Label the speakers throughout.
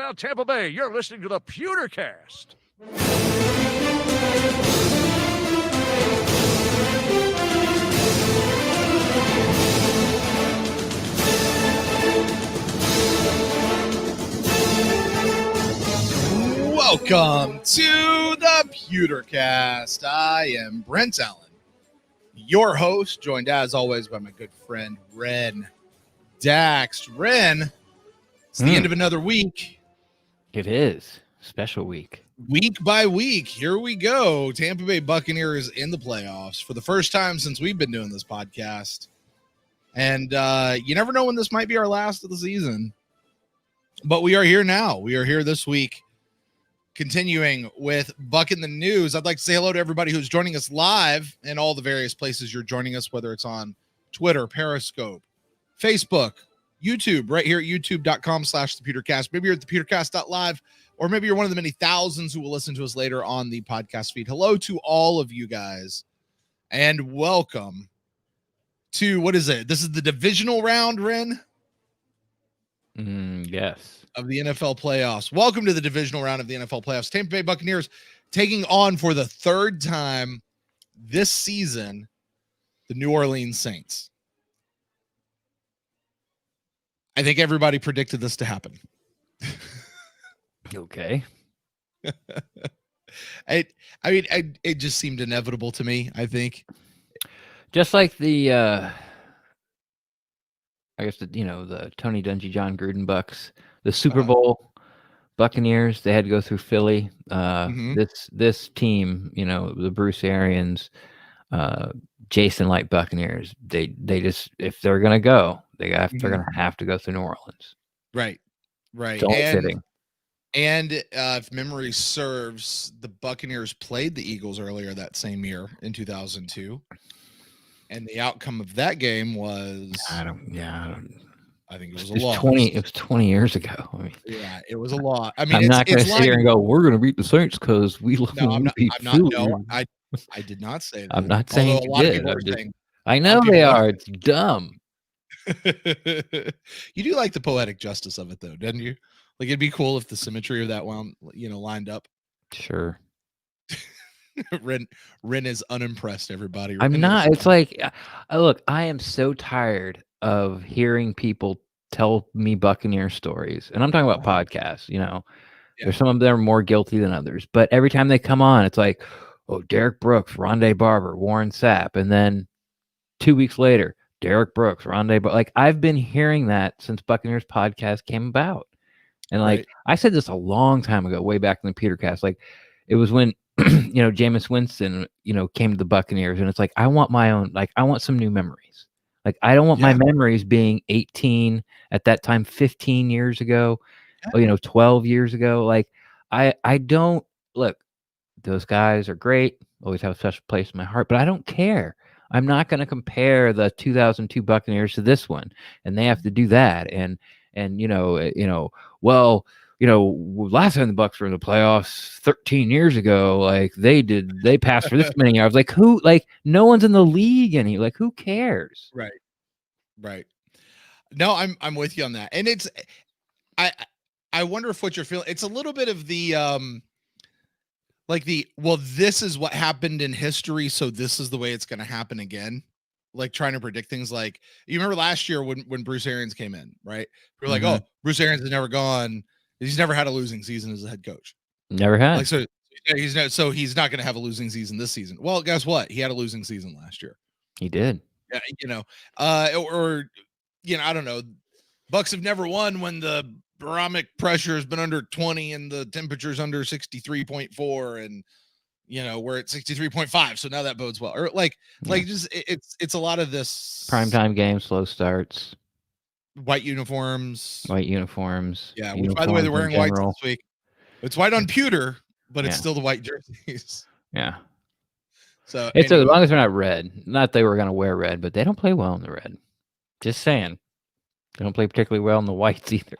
Speaker 1: down Tampa Bay. You're listening to the Pewtercast.
Speaker 2: Welcome to the Pewtercast. I am Brent Allen, your host, joined as always by my good friend Ren Dax. Ren, it's the end of another week.
Speaker 3: It is. Special week.
Speaker 2: Week by week, here we go. Tampa Bay Buccaneers in the playoffs for the first time since we've been doing this podcast. And you never know when this might be our last of the season. But we are here now. We are here this week. Continuing with Buc'In the News, I'd like to say hello to everybody who's joining us live in all the various places you're joining us, whether it's on Twitter, Periscope, Facebook, YouTube, right here at youtube.com/thepewtercast. Maybe you're at thepewtercast.live, or maybe you're one of the many thousands who will listen to us later on the podcast feed. Hello to all of you guys, and welcome to, what is it? This is the divisional round, Ren?
Speaker 3: Yes.
Speaker 2: Of the NFL playoffs. Welcome to the divisional round of the NFL playoffs. Tampa Bay Buccaneers taking on for the third time this season the New Orleans Saints. I think everybody predicted this to happen.
Speaker 3: Okay.
Speaker 2: It just seemed inevitable to me, I think.
Speaker 3: Just like the I guess the Tony Dungy, John Gruden Bucs, the Super Bowl Buccaneers, they had to go through Philly. This team, the Bruce Arians, Jason Light Buccaneers, they just, if they're gonna go, they're gonna have to go through New Orleans.
Speaker 2: Right.
Speaker 3: It's all fitting.
Speaker 2: And if memory serves, the Buccaneers played the Eagles earlier that same year in 2002. And the outcome of that game was, I think it was a loss.
Speaker 3: It was 20 years ago. I mean,
Speaker 2: yeah, it was a lot. I mean,
Speaker 3: I'm not going to sit here and go, we're going to beat the Saints because we love.
Speaker 2: No, I'm not. I did not say that.
Speaker 3: I'm not saying
Speaker 2: a lot of people are saying.
Speaker 3: I know they are. It's dumb.
Speaker 2: You do like the poetic justice of it, though, doesn't you? Like, it'd be cool if the symmetry of that lined up.
Speaker 3: Sure.
Speaker 2: Ren is unimpressed, everybody.
Speaker 3: I'm not. It's like, look, I am so tired of hearing people tell me Buccaneer stories. And I'm talking about podcasts, There's some of them are more guilty than others. But every time they come on, it's like, oh, Derek Brooks, Rondé Barber, Warren Sapp. And then 2 weeks later, Derek Brooks, Rondé Barber. Like, I've been hearing that since Buccaneers podcast came about. And I said this a long time ago, way back in the Pewtercast. Like, it was when Jameis Winston, came to the Buccaneers, and it's like, I want my own, I want some new memories. Like, I don't want my memories being 18 at that time, 15 years ago, 12 years ago. Like, I don't look, those guys are great, always have a special place in my heart, but I don't care. I'm not going to compare the 2002 Buccaneers to this one, and they have to do that. And last time the Bucs were in the playoffs 13 years ago, they passed for this many yards. Like, who? Like, no one's in the league any. Like, who cares?
Speaker 2: Right. No, I'm with you on that. And it's, I wonder if what you're feeling, it's a little bit of the this is what happened in history, so this is the way it's going to happen again. Like, trying to predict things. Like, you remember last year when Bruce Arians came in, right? We were like, oh, Bruce Arians has never gone. He's never had a losing season as a head coach.
Speaker 3: Never had.
Speaker 2: Like, so he's not going to have a losing season this season. Well, guess what? He had a losing season last year.
Speaker 3: He did.
Speaker 2: Yeah, I don't know. Bucs have never won when the barometric pressure has been under 20 and the temperature's under 63.4, and we're at 63.5. So now that bodes well. Or it's a lot of this
Speaker 3: primetime game, slow starts.
Speaker 2: White uniforms.
Speaker 3: Yeah.
Speaker 2: Which, by the way, they're wearing white this week. It's white on pewter, but it's still the white jerseys.
Speaker 3: Yeah.
Speaker 2: So
Speaker 3: it's as long as they're not red. Not they were going to wear red, but they don't play well in the red. Just saying. They don't play particularly well in the whites either.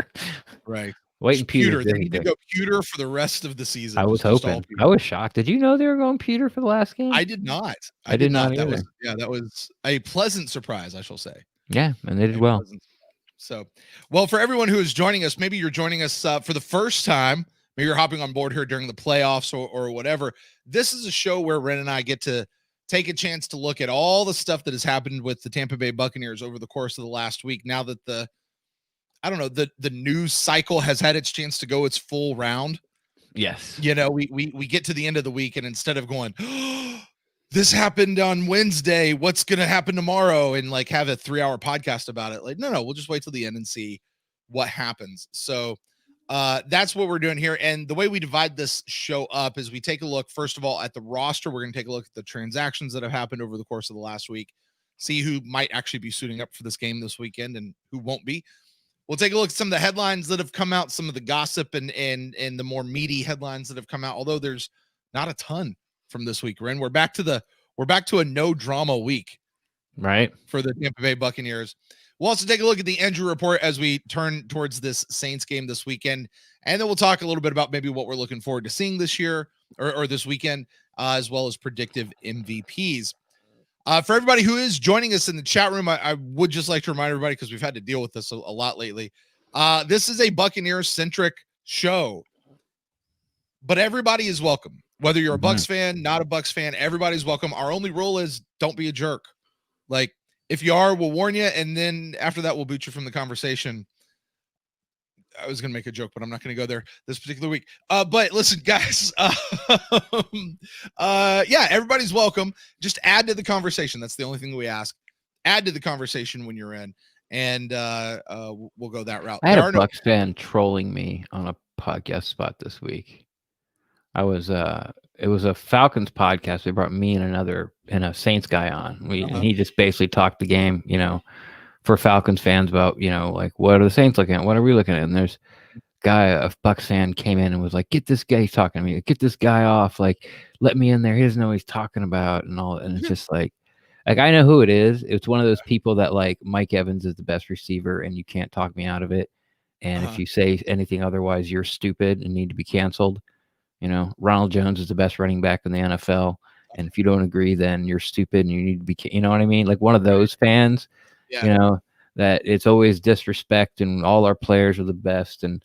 Speaker 2: Right.
Speaker 3: White and pewter.
Speaker 2: They need to go pewter for the rest of the season.
Speaker 3: I was hoping. I was shocked. Did you know they were going pewter for the last game?
Speaker 2: I did not.
Speaker 3: I did not either.
Speaker 2: That was a pleasant surprise, I shall say.
Speaker 3: Yeah, and they did well.
Speaker 2: So, well, for everyone who is joining us, maybe you're joining us for the first time. Maybe you're hopping on board here during the playoffs or whatever. This is a show where Ren and I get to take a chance to look at all the stuff that has happened with the Tampa Bay Buccaneers over the course of the last week. Now that the news cycle has had its chance to go its full round.
Speaker 3: Yes.
Speaker 2: You know, we get to the end of the week, and instead of going, oh, this happened on Wednesday, what's going to happen tomorrow, and like have a 3-hour podcast about it. Like, no, we'll just wait till the end and see what happens. So that's what we're doing here. And the way we divide this show up is we take a look, first of all, at the roster. We're going to take a look at the transactions that have happened over the course of the last week, see who might actually be suiting up for this game this weekend and who won't be. We'll take a look at some of the headlines that have come out, some of the gossip and the more meaty headlines that have come out, although there's not a ton from this week. Ren, we're back to a no drama week,
Speaker 3: right,
Speaker 2: for the Tampa Bay Buccaneers. We'll also take a look at the injury report as we turn towards this Saints game this weekend, and then we'll talk a little bit about maybe what we're looking forward to seeing this year or this weekend, as well as predictive MVPs. For everybody who is joining us in the chat room, I would just like to remind everybody, because we've had to deal with this a lot lately. This is a Buccaneers-centric show, but everybody is welcome. Whether you're a Bucs fan, not a Bucs fan, everybody's welcome. Our only rule is don't be a jerk. Like, if you are, we'll warn you, and then after that, we'll boot you from the conversation. I was going to make a joke, but I'm not going to go there this particular week. But listen, guys, yeah, everybody's welcome. Just add to the conversation. That's the only thing we ask. Add to the conversation when you're in, and we'll go that route.
Speaker 3: I had a Bucs fan trolling me on a podcast spot this week. It was a Falcons podcast. They brought me and a Saints guy on. And he just basically talked the game, for Falcons fans about, like, what are the Saints looking at? What are we looking at? And there's a guy, a Bucs fan, came in and was like, get this guy, he's talking to me, get this guy off, like, let me in there. He doesn't know what he's talking about and all. And it's just like I know who it is. It's one of those people that, like, Mike Evans is the best receiver and you can't talk me out of it. And if you say anything otherwise, you're stupid and need to be canceled. Ronald Jones is the best running back in the NFL. And if you don't agree, then you're stupid and you need to be, you know what I mean? Like one of those fans, that it's always disrespect and all our players are the best and,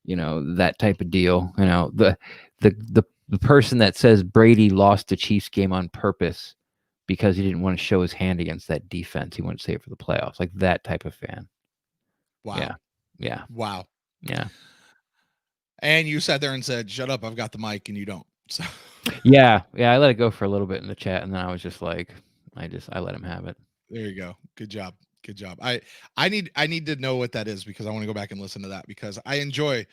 Speaker 3: that type of deal. The person that says Brady lost the Chiefs game on purpose because he didn't want to show his hand against that defense. He wanted to save it for the playoffs, like that type of fan.
Speaker 2: Wow.
Speaker 3: Yeah.
Speaker 2: Wow.
Speaker 3: Yeah.
Speaker 2: And you sat there and said, shut up, I've got the mic, and you don't. So
Speaker 3: Yeah, I let it go for a little bit in the chat, and then I was just like, I let him have it.
Speaker 2: There you go. Good job. I need to know what that is, because I want to go back and listen to that, because I enjoy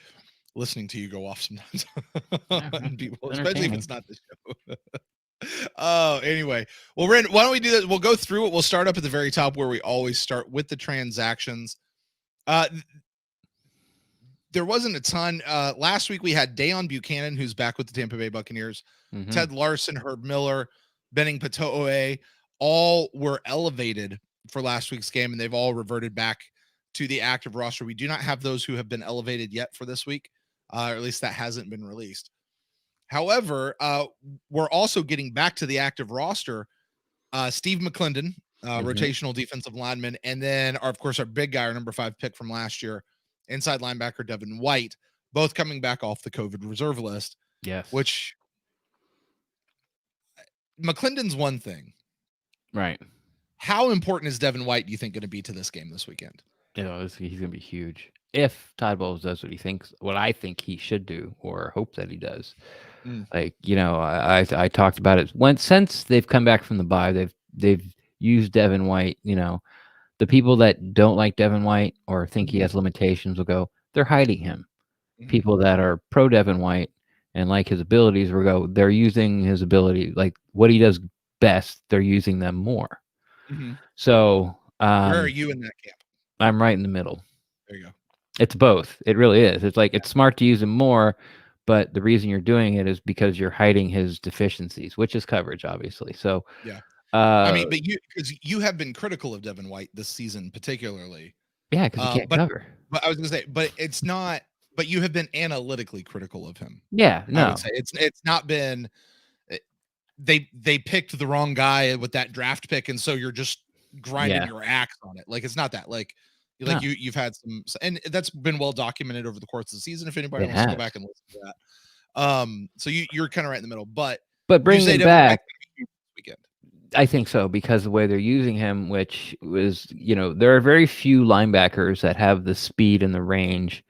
Speaker 2: listening to you go off sometimes. People, especially if it's not the show. Anyway. Well, Ren, why don't we do this? We'll go through it. We'll start up at the very top where we always start with the transactions. There wasn't a ton. Last week we had Deon Buc'In, who's back with the Tampa Bay Buccaneers. Ted Larson, Herb Miller, Benning Patoe, all were elevated for last week's game, and they've all reverted back to the active roster. We do not have those who have been elevated yet for this week, or at least that hasn't been released. However, we're also getting back to the active roster. Steve McClendon, rotational defensive lineman, and then, of course, our big guy, our number 5 pick from last year, inside linebacker Devin White, both coming back off the COVID reserve list.
Speaker 3: Yes.
Speaker 2: Which McClendon's one thing.
Speaker 3: Right.
Speaker 2: How important is Devin White, do you think, going to be to this game this weekend?
Speaker 3: He's going to be huge. If Todd Bowles does what I think he should do, or hope that he does. Like, I talked about it since they've come back from the bye, they've used Devin White. The people that don't like Devin White or think he has limitations will go, they're hiding him. People that are pro Devin White and like his abilities will go, they're using his ability, like what he does best, they're using them more. So
Speaker 2: where are you in that camp?
Speaker 3: I'm right in the middle.
Speaker 2: There you go.
Speaker 3: It's both. It really is. It's like, it's smart to use him more, but the reason you're doing it is because you're hiding his deficiencies, which is coverage, obviously. So
Speaker 2: yeah. But because you have been critical of Devin White this season, particularly.
Speaker 3: Yeah, because he can't cover.
Speaker 2: But I was going to say, but it's not. But you have been analytically critical of him.
Speaker 3: Yeah, no,
Speaker 2: I would say it's not been. They picked the wrong guy with that draft pick, and so you're just grinding your axe on it. Like, it's not that. Like, Like you've had some, and that's been well documented over the course of the season. If anybody wants to go back and listen to that, so you're kind of right in the middle. But
Speaker 3: bringing him back
Speaker 2: weekend.
Speaker 3: I think so, because the way they're using him, which was, there are very few linebackers that have the speed and the range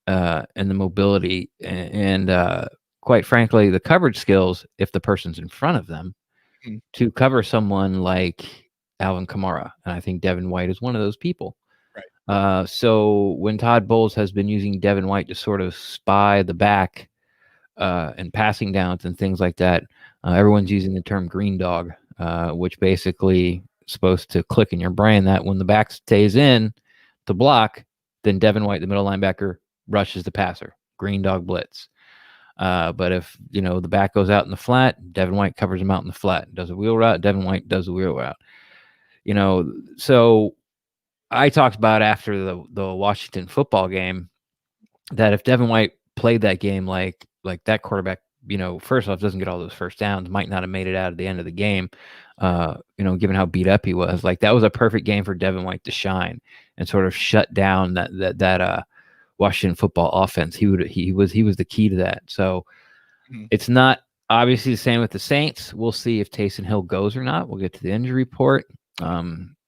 Speaker 3: and the mobility and quite frankly, the coverage skills, if the person's in front of them, to cover someone like Alvin Kamara. And I think Devin White is one of those people.
Speaker 2: Right.
Speaker 3: So when Todd Bowles has been using Devin White to sort of spy the back and passing downs and things like that, everyone's using the term green dog. Which basically is supposed to click in your brain that when the back stays in to block, then Devin White, the middle linebacker, rushes the passer. Green dog blitz. But if, the back goes out in the flat, Devin White covers him out in the flat. Does a wheel route, Devin White does a wheel route. So I talked about after the Washington football game that if Devin White played that game like that quarterback, first off, doesn't get all those first downs, might not have made it out at the end of the game, given how beat up he was. Like, that was a perfect game for Devin White to shine and sort of shut down that Washington football offense. He was the key to that. So it's not obviously the same with the Saints. We'll see if Taysom Hill goes or not. We'll get to the injury report.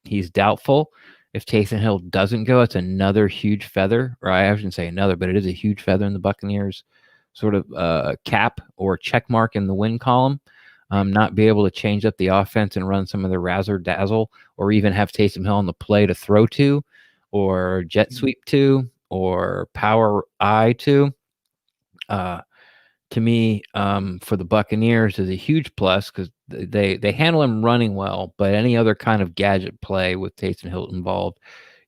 Speaker 3: He's doubtful. If Taysom Hill doesn't go, it's another huge feather, or I shouldn't say another, but it is a huge feather in the Buccaneers sort of cap or check mark in the win column. Not be able to change up the offense and run some of the razzle dazzle, or even have Taysom Hill on the play to throw to, or jet sweep to, or power eye to. To me, for the Buccaneers is a huge plus, because they handle him running well, but any other kind of gadget play with Taysom Hill involved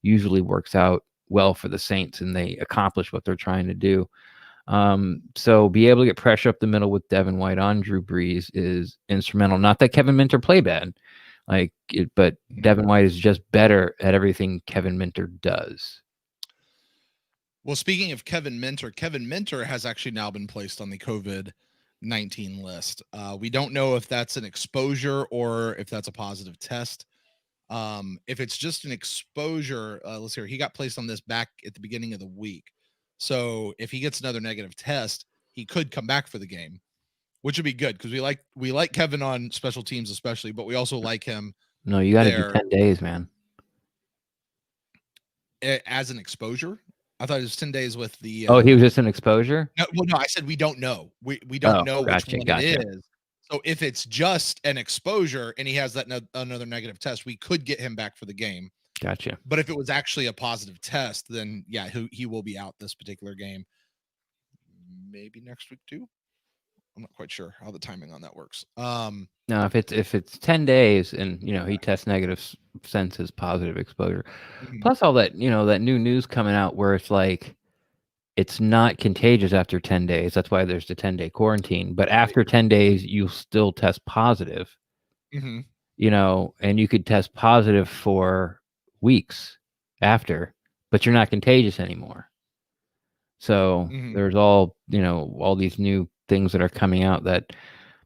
Speaker 3: usually works out well for the Saints, and they accomplish what they're trying to do. So be able to get pressure up the middle with Devin White on Drew Brees is instrumental. Not that Kevin Minter played bad, but Devin White is just better at everything Kevin Minter does.
Speaker 2: Well, speaking of Kevin Minter has actually now been placed on the COVID-19 list. We don't know if that's an exposure or if that's a positive test. If it's just an exposure, let's see here. He got placed on this back at the beginning of the week. So if he gets another negative test, he could come back for the game, which would be good, because we like Kevin on special teams especially, but we also like him.
Speaker 3: No, you got to do 10 days, man.
Speaker 2: As an exposure? I thought it was 10 days with the.
Speaker 3: Oh, he was just an exposure?
Speaker 2: No, I said we don't know. We don't know which one it is. So if it's just an exposure and he has that another negative test, we could get him back for the game.
Speaker 3: Gotcha.
Speaker 2: But if it was actually a positive test, then yeah, he will be out this particular game. Maybe next week too. I'm not quite sure how the timing on that works.
Speaker 3: No, if it's 10 days and he tests negative since his positive exposure, plus all that that new news coming out where it's like it's not contagious after 10 days. That's why there's the 10-day quarantine. But after 10 days, you'll still test positive. And you could test positive for weeks after, but you're not contagious anymore. So there's all these new things that are coming out that I'm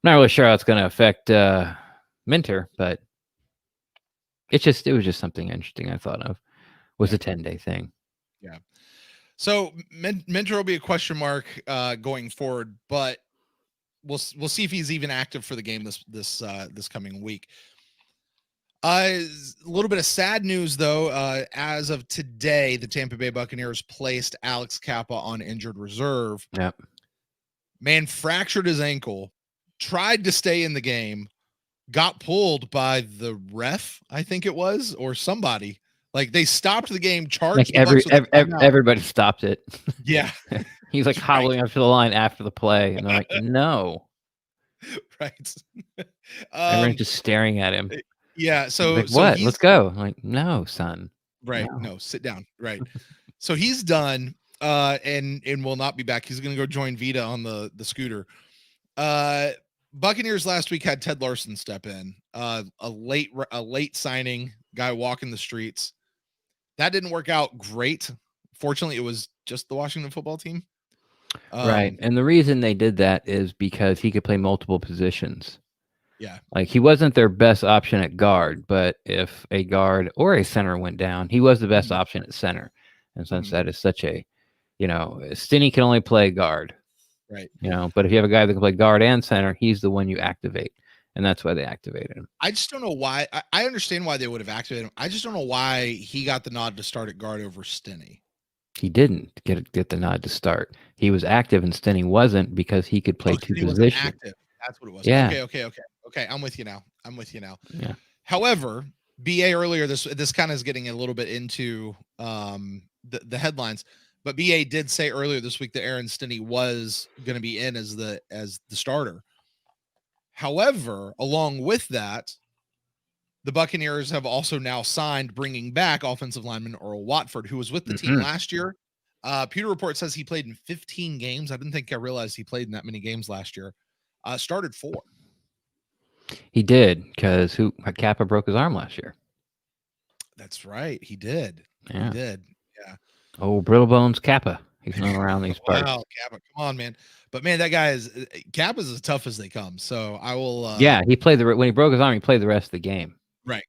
Speaker 3: not really sure how it's going to affect Minter, but it was just something interesting I thought of was a 10-day thing.
Speaker 2: Yeah. So Minter will be a question mark going forward, but we'll see if he's even active for the game this coming week. A little bit of sad news, though. As of today, the Tampa Bay Buccaneers placed Alex Kappa on injured reserve.
Speaker 3: Yep.
Speaker 2: Man fractured his ankle, tried to stay in the game, got pulled by the ref, I think it was, or somebody. Like, they stopped the game, charged
Speaker 3: everybody stopped it.
Speaker 2: Yeah.
Speaker 3: He's like hobbling up to the line after the play, and they're like, no.
Speaker 2: Right.
Speaker 3: Everyone's just staring at him.
Speaker 2: Yeah. So
Speaker 3: like, what? Let's go. I'm like, no, son.
Speaker 2: Right. No, sit down. Right. So he's done and will not be back. He's going to go join Vita on the scooter. Buccaneers last week had Ted Larson step in. A late signing, guy walking the streets. That didn't work out great. Fortunately, it was just the Washington football team.
Speaker 3: Right. And the reason they did that is because he could play multiple positions.
Speaker 2: Yeah.
Speaker 3: Like, he wasn't their best option at guard, but if a guard or a center went down, he was the best option at center. And since that is such a, Stinney can only play guard.
Speaker 2: Right.
Speaker 3: But if you have a guy that can play guard and center, he's the one you activate. And that's why they activated him.
Speaker 2: I just don't know why. I understand why they would have activated him. I just don't know why he got the nod to start at guard over Stinney.
Speaker 3: He didn't get the nod to start. He was active and Stinney wasn't because he could play two positions.
Speaker 2: Active. That's what it was.
Speaker 3: Yeah.
Speaker 2: Okay. I'm with you now.
Speaker 3: Yeah.
Speaker 2: However, BA earlier, this kind of is getting a little bit into the headlines, but BA did say earlier this week that Aaron Stinney was going to be in as the starter. However, along with that, the Buccaneers have also now signed bringing back offensive lineman Earl Watford, who was with the team last year. Pewter Report says he played in 15 games. I didn't think I realized he played in that many games last year. Started 4.
Speaker 3: He did, because Kappa broke his arm last year.
Speaker 2: That's right. He did.
Speaker 3: Yeah.
Speaker 2: He did. Yeah.
Speaker 3: Oh, Brittle Bones Kappa. He's not around these parts.
Speaker 2: Wow, Kappa. Come on, man. But man, that guy Kappa's as tough as they come. So I will.
Speaker 3: Yeah, he played when he broke his arm, he played the rest of the game.
Speaker 2: Right.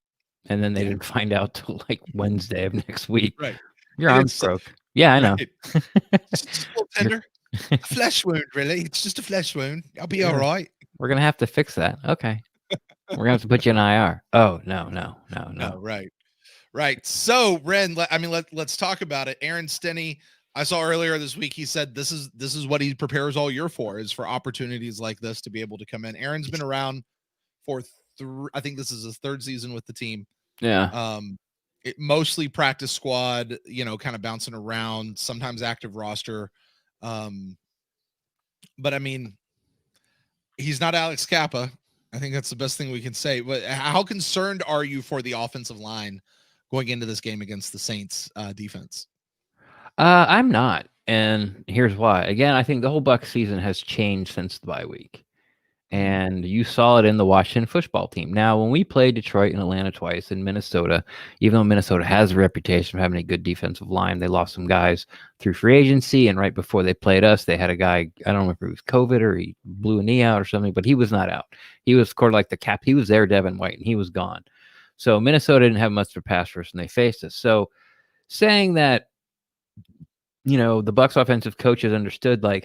Speaker 3: And then they didn't find out till like Wednesday of next week.
Speaker 2: Right.
Speaker 3: Your arm's broke. Yeah, I know.
Speaker 2: It's just a little tender. A flesh wound, really. It's just a flesh wound. I'll be all right.
Speaker 3: We're gonna have to fix that. Okay. We're gonna have to put you in IR. Oh, no.
Speaker 2: Right. So, Ren, let's talk about it. Aaron Stinney, I saw earlier this week, he said this is what he prepares all year for, is for opportunities like this to be able to come in. Aaron's been around for I think this is his 3rd season with the team.
Speaker 3: Yeah.
Speaker 2: It mostly practice squad, kind of bouncing around, sometimes active roster. But I mean, he's not Alex Kappa. I think that's the best thing we can say. But how concerned are you for the offensive line going into this game against the Saints defense?
Speaker 3: I'm not. And here's why. Again, I think the whole Bucs season has changed since the bye week. And you saw it in the Washington football team. Now, when we played Detroit and Atlanta twice, in Minnesota, even though Minnesota has a reputation of having a good defensive line, they lost some guys through free agency. And right before they played us, they had a guy, I don't remember if it was COVID or he blew a knee out or something, but he was not out. He was scored like the cap. He was there, Devin White, and he was gone. So Minnesota didn't have much for pass rush, and they faced us. So saying that, the Bucs offensive coaches understood, I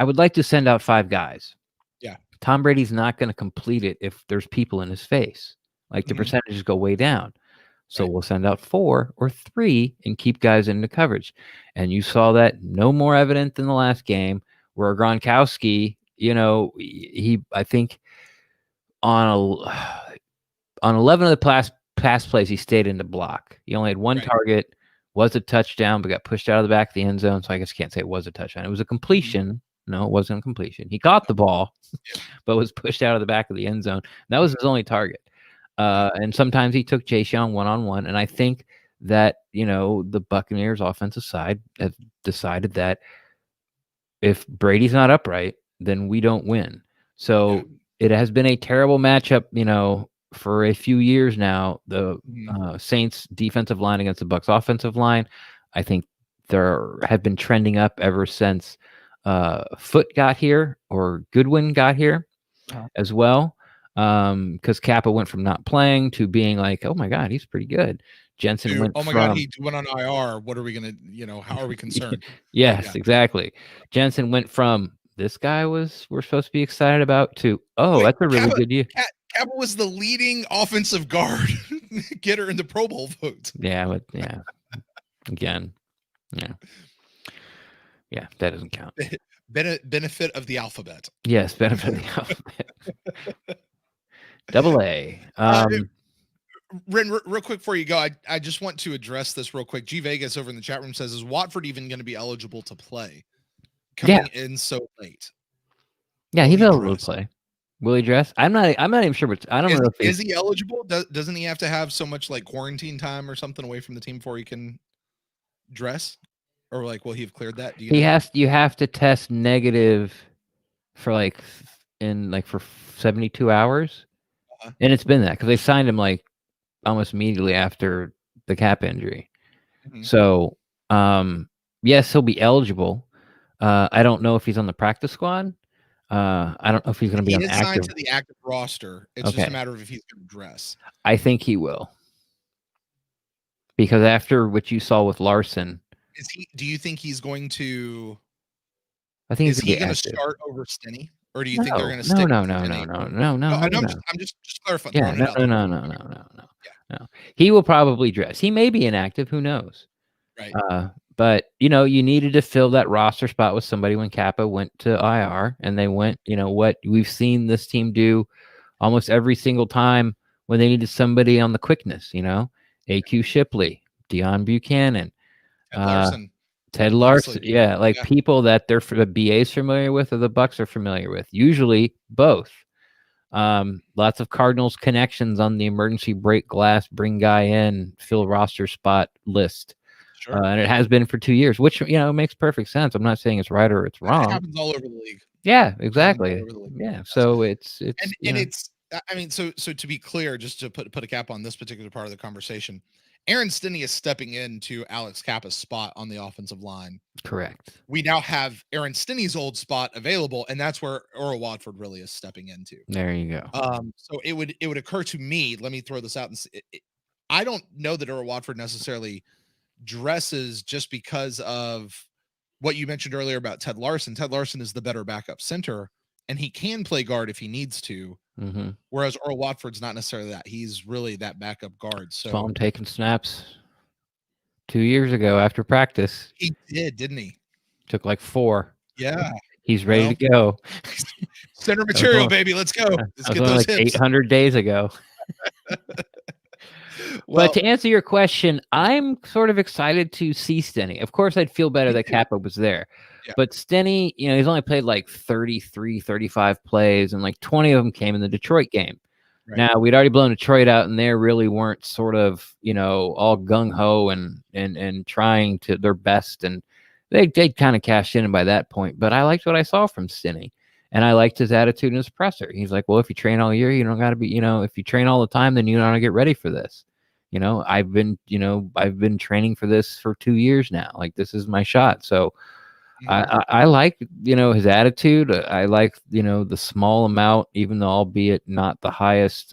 Speaker 3: would like to send out 5 guys.
Speaker 2: Yeah.
Speaker 3: Tom Brady's not going to complete it if there's people in his face. Like, the percentages go way down. So we'll send out 4 or 3 and keep guys into coverage. And you saw that no more evident than the last game where Gronkowski, I think on 11 of the pass plays, he stayed in the block. He only had 1 target, was a touchdown, but got pushed out of the back of the end zone. So I guess you can't say it was a touchdown. It was a completion. No, it wasn't a completion. He caught the ball, but was pushed out of the back of the end zone. That was his only target. And sometimes he took Jay Sean one-on-one. And I think that, the Buccaneers offensive side have decided that if Brady's not upright, then we don't win. So it has been a terrible matchup, for a few years now. The Saints defensive line against the Bucs offensive line, I think there have been trending up ever since Foot got here, or Goodwin got here as well. Because Kappa went from not playing to being like, oh my God, he's pretty good. Jensen went
Speaker 2: God, he went on IR. What are we going to, how are we concerned?
Speaker 3: Yes, exactly. Jensen went from this guy we're supposed to be excited about to, that's a really good year.
Speaker 2: Kappa was the leading offensive guard getter in the Pro Bowl vote.
Speaker 3: Yeah, again, yeah, that doesn't count.
Speaker 2: Benefit of the alphabet.
Speaker 3: Yes, benefit of the alphabet. Double A.
Speaker 2: Ren, real quick before you go, I just want to address this real quick. G Vegas over in the chat room says, is Watford even going to be eligible to play coming in so late?
Speaker 3: Yeah, he's eligible to play. Will he dress? I'm not even sure, but I don't know if
Speaker 2: is he eligible? Doesn't he have to have so much like quarantine time or something away from the team before he can dress? Or will he have cleared that?
Speaker 3: You have to test negative for for 72 hours. And it's been that because they signed him almost immediately after the cap injury. So yes, he'll be eligible. I don't know if he's on the practice squad. I don't know if he's going to be on
Speaker 2: He
Speaker 3: the
Speaker 2: is signed
Speaker 3: active.
Speaker 2: to the active roster. It's just a matter of if he's going to dress.
Speaker 3: I think he will. Because after what you saw with Larson,
Speaker 2: do you think he's going to?
Speaker 3: I think
Speaker 2: is he going to start over Stinney, or do you think they're going to stick?
Speaker 3: No.
Speaker 2: I'm just clarifying.
Speaker 3: Yeah, no. He will probably dress. He may be inactive. Who knows?
Speaker 2: Right.
Speaker 3: But you needed to fill that roster spot with somebody when Kappa went to IR, and they went. What we've seen this team do almost every single time when they needed somebody on the quickness. AQ Shipley, Deion Buchanan, Ted Larson. Yeah, people that the BA's familiar with or the Bucs are familiar with. Usually both. Lots of Cardinals connections on the emergency break glass, bring guy in, fill roster spot list. Sure. And it has been for 2 years, which, makes perfect sense. I'm not saying it's right or it's wrong.
Speaker 2: It happens all over the league.
Speaker 3: Yeah, exactly. Yeah. So it's
Speaker 2: I mean, so to be clear, just to put a cap on this particular part of the conversation, Aaron Stinney is stepping into Alex Kappa's spot on the offensive line.
Speaker 3: Correct.
Speaker 2: We now have Aaron Stinney's old spot available, and that's where Earl Watford really is stepping into.
Speaker 3: There you go.
Speaker 2: So it would occur to me, let me throw this out, and I don't know that Earl Watford necessarily dresses just because of what you mentioned earlier about Ted Larson. Ted Larson is the better backup center, and he can play guard if he needs to.
Speaker 3: Mm-hmm.
Speaker 2: Whereas Earl Watford's not necessarily that. He's really that backup guard. So
Speaker 3: saw him taking snaps 2 years ago after practice.
Speaker 2: He did, didn't he?
Speaker 3: Took like 4.
Speaker 2: Yeah.
Speaker 3: He's ready to go.
Speaker 2: Center material, baby. Let's go. Let's get those hips.
Speaker 3: 800 days ago. But to answer your question, I'm sort of excited to see Stinney. Of course, I'd feel better that Kappa was there. Yeah. But Stinney, he's only played like 33, 35 plays, and like 20 of them came in the Detroit game. Right. Now, we'd already blown Detroit out, and they really weren't sort of, all gung-ho and trying to their best. And they kind of cashed in by that point. But I liked what I saw from Stinney. And I liked his attitude and his presser. He's like, well, if you train all year, you don't got to be, if you train all the time, then you don't to get ready for this. I've been training for this for 2 years now. Like, this is my shot. So I like, his attitude. I like, the small amount, even though albeit not the highest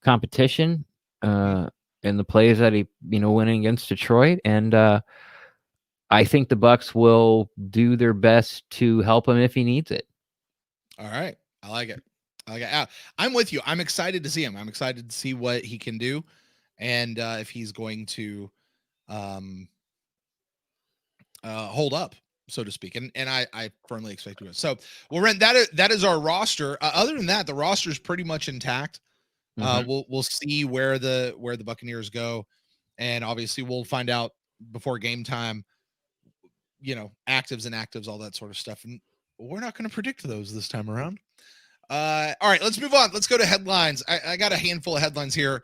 Speaker 3: competition in the plays that he, winning against Detroit. And I think the Bucs will do their best to help him if he needs it.
Speaker 2: All right. I like it. I'm with you. I'm excited to see him. I'm excited to see what he can do. And if he's going to hold up, so to speak. And I firmly expect to. So, well, Ren, that is our roster. Other than that, the roster is pretty much intact. We'll see where the Buccaneers go. And obviously we'll find out before game time, actives, inactives, all that sort of stuff. And we're not going to predict those this time around. All right, let's move on. Let's go to headlines. I got a handful of headlines here.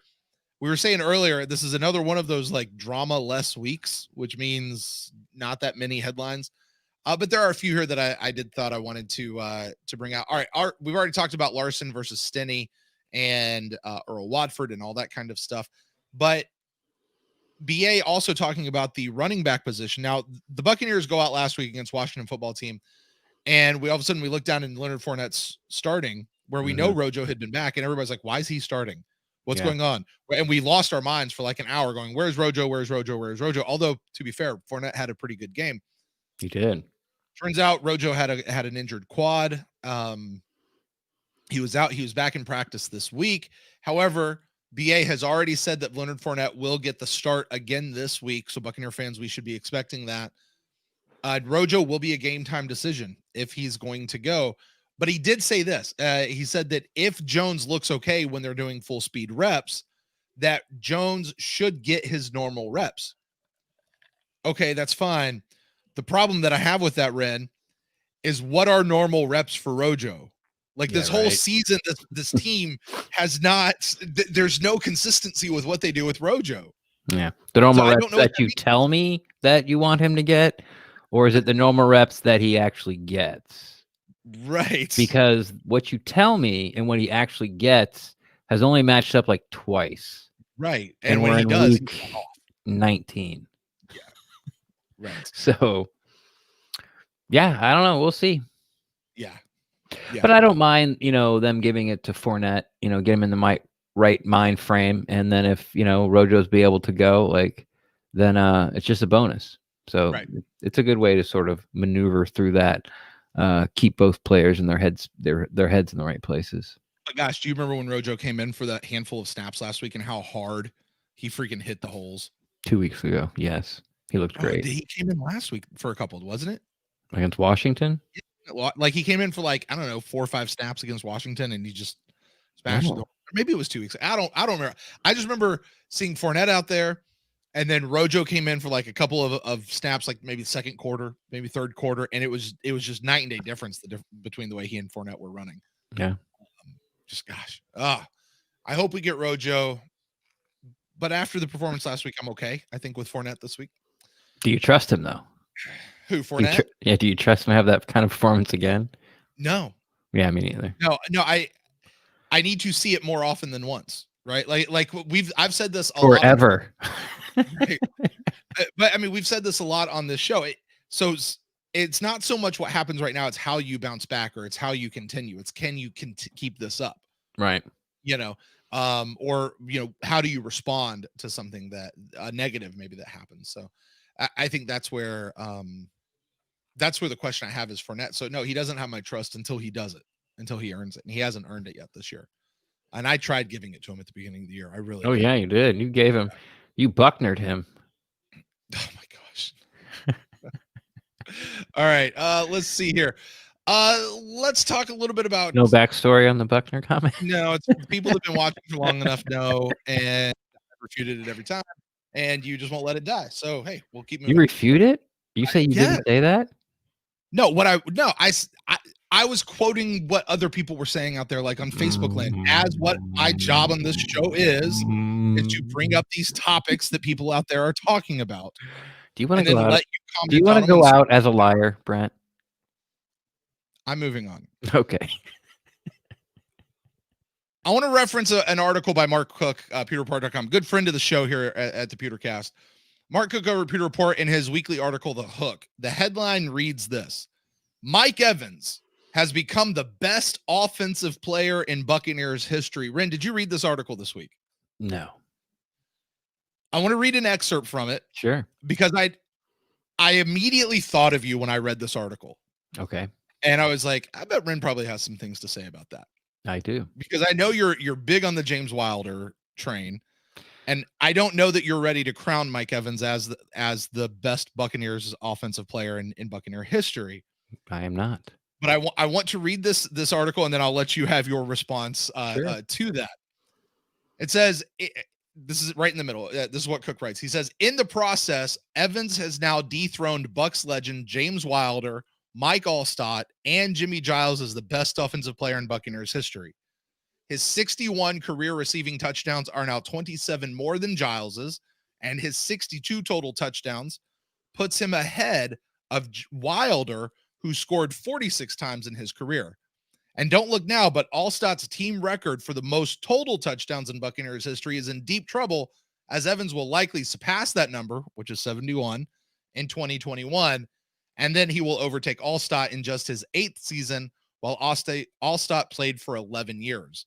Speaker 2: We were saying earlier, this is another one of those like drama less weeks, which means not that many headlines. But there are a few here that I thought I wanted to bring out. All right, we've already talked about Larson versus Stinney and Earl Watford and all that kind of stuff. But BA also talking about the running back position. Now, the Buccaneers go out last week against Washington football team, and all of a sudden we look down and Leonard Fournette's starting, where we know Rojo had been back, and everybody's like, why is he starting? What's going on? And we lost our minds for like an hour going, where's Rojo? Where's Rojo? Where's Rojo? Although, to be fair, Fournette had a pretty good game.
Speaker 3: He did.
Speaker 2: Turns out Rojo had an injured quad. He was out. He was back in practice this week. However, BA has already said that Leonard Fournette will get the start again this week. So Buccaneer fans, we should be expecting that. Rojo will be a game time decision if he's going to go. But he did say this. He said that if Jones looks okay when they're doing full speed reps, that Jones should get his normal reps. Okay, that's fine. The problem that I have with that, Ren, is what are normal reps for Rojo? Like this whole season, this team has not, there's no consistency with what they do with Rojo.
Speaker 3: Yeah. The normal reps that you tell me that you want him to get, or is it the normal reps that he actually gets?
Speaker 2: Right.
Speaker 3: Because what you tell me and what he actually gets has only matched up like twice.
Speaker 2: Right. And when he does,
Speaker 3: week 19.
Speaker 2: Yeah. Right.
Speaker 3: So, yeah, I don't know. We'll see.
Speaker 2: Yeah. Yeah.
Speaker 3: But I don't mind, them giving it to Fournette, get him in the right mind frame. And then if, Rojo's be able to go, then it's just a bonus. So it's a good way to sort of maneuver through that, keep both players in their heads in the right places.
Speaker 2: But gosh, do you remember when Rojo came in for that handful of snaps last week and how hard he freaking hit the holes?
Speaker 3: 2 weeks ago. Yes. He looked great.
Speaker 2: He came in last week for a couple, wasn't it?
Speaker 3: Against Washington?
Speaker 2: Yeah, like he came in for 4 or 5 snaps against Washington and he just smashed the, maybe it was 2 weeks. I don't remember. I just remember seeing Fournette out there, and then Rojo came in for a couple of snaps, maybe second quarter, maybe third quarter, and it was just night and day difference between the way he and Fournette were running.
Speaker 3: Yeah.
Speaker 2: I hope we get Rojo, but after the performance last week, I'm okay. I think with Fournette this week.
Speaker 3: Do you trust him though?
Speaker 2: Who, Fournette?
Speaker 3: Do you trust him to have that kind of performance again?
Speaker 2: No.
Speaker 3: Yeah, me neither.
Speaker 2: No. I need to see it more often than once, right? I've said this
Speaker 3: forever.
Speaker 2: Right? But I mean, we've said this a lot on this show. So it's not so much what happens right now; it's how you bounce back, or it's how you continue. It's can you keep this up,
Speaker 3: right?
Speaker 2: Or how do you respond to something that negative maybe that happens? So I think that's where the question I have is Fournette. So no, he doesn't have my trust until he does it, until he earns it, and he hasn't earned it yet this year. And I tried giving it to him at the beginning of the year. I really.
Speaker 3: Oh yeah, you did. You gave him. You Bucknered him.
Speaker 2: Oh my gosh. All right. Let's see here. Let's talk a little bit about
Speaker 3: no backstory on the Buckner comment.
Speaker 2: No, it's people that have been watching for long enough know, and I've refuted it every time, and you just won't let it die. So hey, we'll keep moving.
Speaker 3: You refute it? You say you didn't say that?
Speaker 2: No, I was quoting what other people were saying out there, like on Facebook land, as what my job on this show is to bring up these topics that people out there are talking about.
Speaker 3: Do you want to go out? Do you want to go out as a liar, Brent?
Speaker 2: I'm moving on.
Speaker 3: Okay.
Speaker 2: I want to reference an article by Mark Cook, PewterReport.com, good friend of the show here at the PewterCast. Mark Cook over at Pewter Report in his weekly article, The Hook. The headline reads this: Mike Evans has become the best offensive player in Buccaneers history. Ren, did you read this article this week?
Speaker 3: No.
Speaker 2: I want to read an excerpt from it.
Speaker 3: Sure.
Speaker 2: Because I immediately thought of you when I read this article.
Speaker 3: Okay.
Speaker 2: And I was like, I bet Ren probably has some things to say about that.
Speaker 3: I do.
Speaker 2: Because I know you're big on the James Wilder train. And I don't know that you're ready to crown Mike Evans as the best Buccaneers offensive player in Buccaneer history.
Speaker 3: I am not.
Speaker 2: But I want to read this article, and then I'll let you have your response
Speaker 3: Sure.
Speaker 2: to that. It says, this is right in the middle. This is what Cook writes. He says, in the process, Evans has now dethroned Bucs legend James Wilder, Mike Allstott, and Jimmy Giles as the best offensive player in Buccaneers history. His 61 career receiving touchdowns are now 27 more than Giles's, and his 62 total touchdowns puts him ahead of Wilder, who scored 46 times in his career. And don't look now, but Allstott's team record for the most total touchdowns in Buccaneers history is in deep trouble, as Evans will likely surpass that number, which is 71, in 2021. And then he will overtake Allstott in just his 8th season, while Allstott played for 11 years.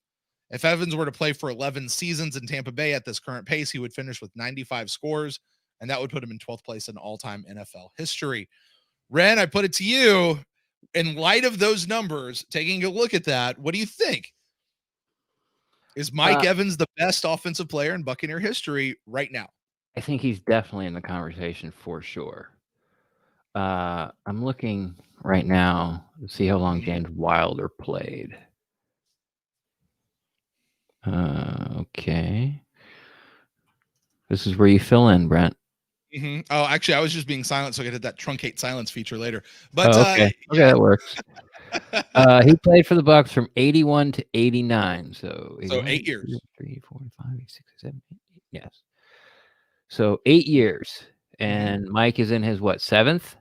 Speaker 2: If Evans were to play for 11 seasons in Tampa Bay at this current pace, he would finish with 95 scores, and that would put him in 12th place in all-time NFL history. Ren, I put it to you. In light of those numbers, taking a look at that, what do you think? Is Mike Evans the best offensive player in Buccaneer history right now?
Speaker 3: I think he's definitely in the conversation for sure. I'm looking right now to see how long James Wilder played. Okay. This is where you fill in, Brent.
Speaker 2: Mm-hmm. Oh, actually, I was just being silent so I could hit that truncate silence feature later. But
Speaker 3: okay, that works. He played for the Bucs from 81 to 89, so
Speaker 2: 8 years.
Speaker 3: 3, 4, 5, 6, 7, 8. Yes. So 8 years, and Mike is in his 7th?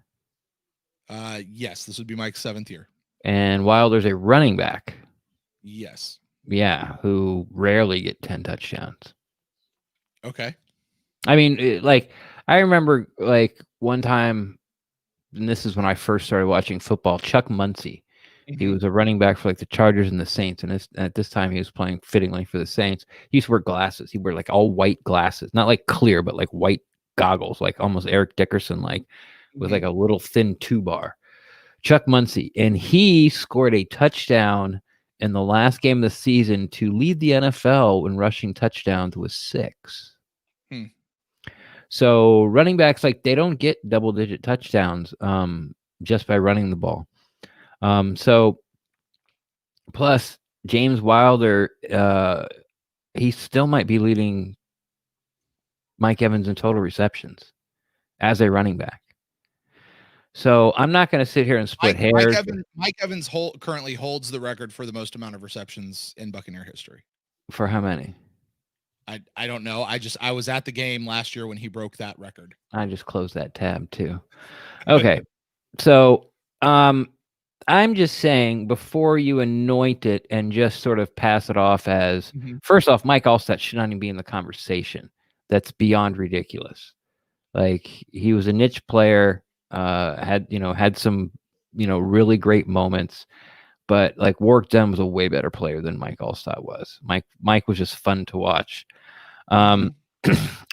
Speaker 2: Yes, this would be Mike's 7th year. And
Speaker 3: Wilder's a running back.
Speaker 2: Yes.
Speaker 3: Yeah, who rarely get 10 touchdowns.
Speaker 2: Okay.
Speaker 3: I mean, I remember one time, and this is when I first started watching football, Chuck Muncie He was a running back for like the Chargers and the Saints, and at this time he was playing fittingly for the Saints. He used to wear glasses. He wore like all white glasses, not like clear, but like white goggles, like almost Eric Dickerson, like with like a little thin 2-bar. Chuck Muncie, and he scored a touchdown in the last game of the season to lead the NFL in rushing touchdowns with 6. So running backs, like, they don't get double-digit touchdowns just by running the ball. So plus James Wilder, he still might be leading Mike Evans in total receptions as a running back. So I'm not going to sit here and split hairs.
Speaker 2: Mike Evans currently holds the record for the most amount of receptions in Buccaneer history.
Speaker 3: For how many?
Speaker 2: I don't know. I was at the game last year when he broke that record.
Speaker 3: I just closed that tab too. Okay. So I'm just saying, before you anoint it and just sort of pass it off as, first off, Mike Allstott should not even be in the conversation. That's beyond ridiculous. Like, he was a niche player, had some, really great moments, but like Warwick Dunn was a way better player than Mike Allstott was. Mike was just fun to watch.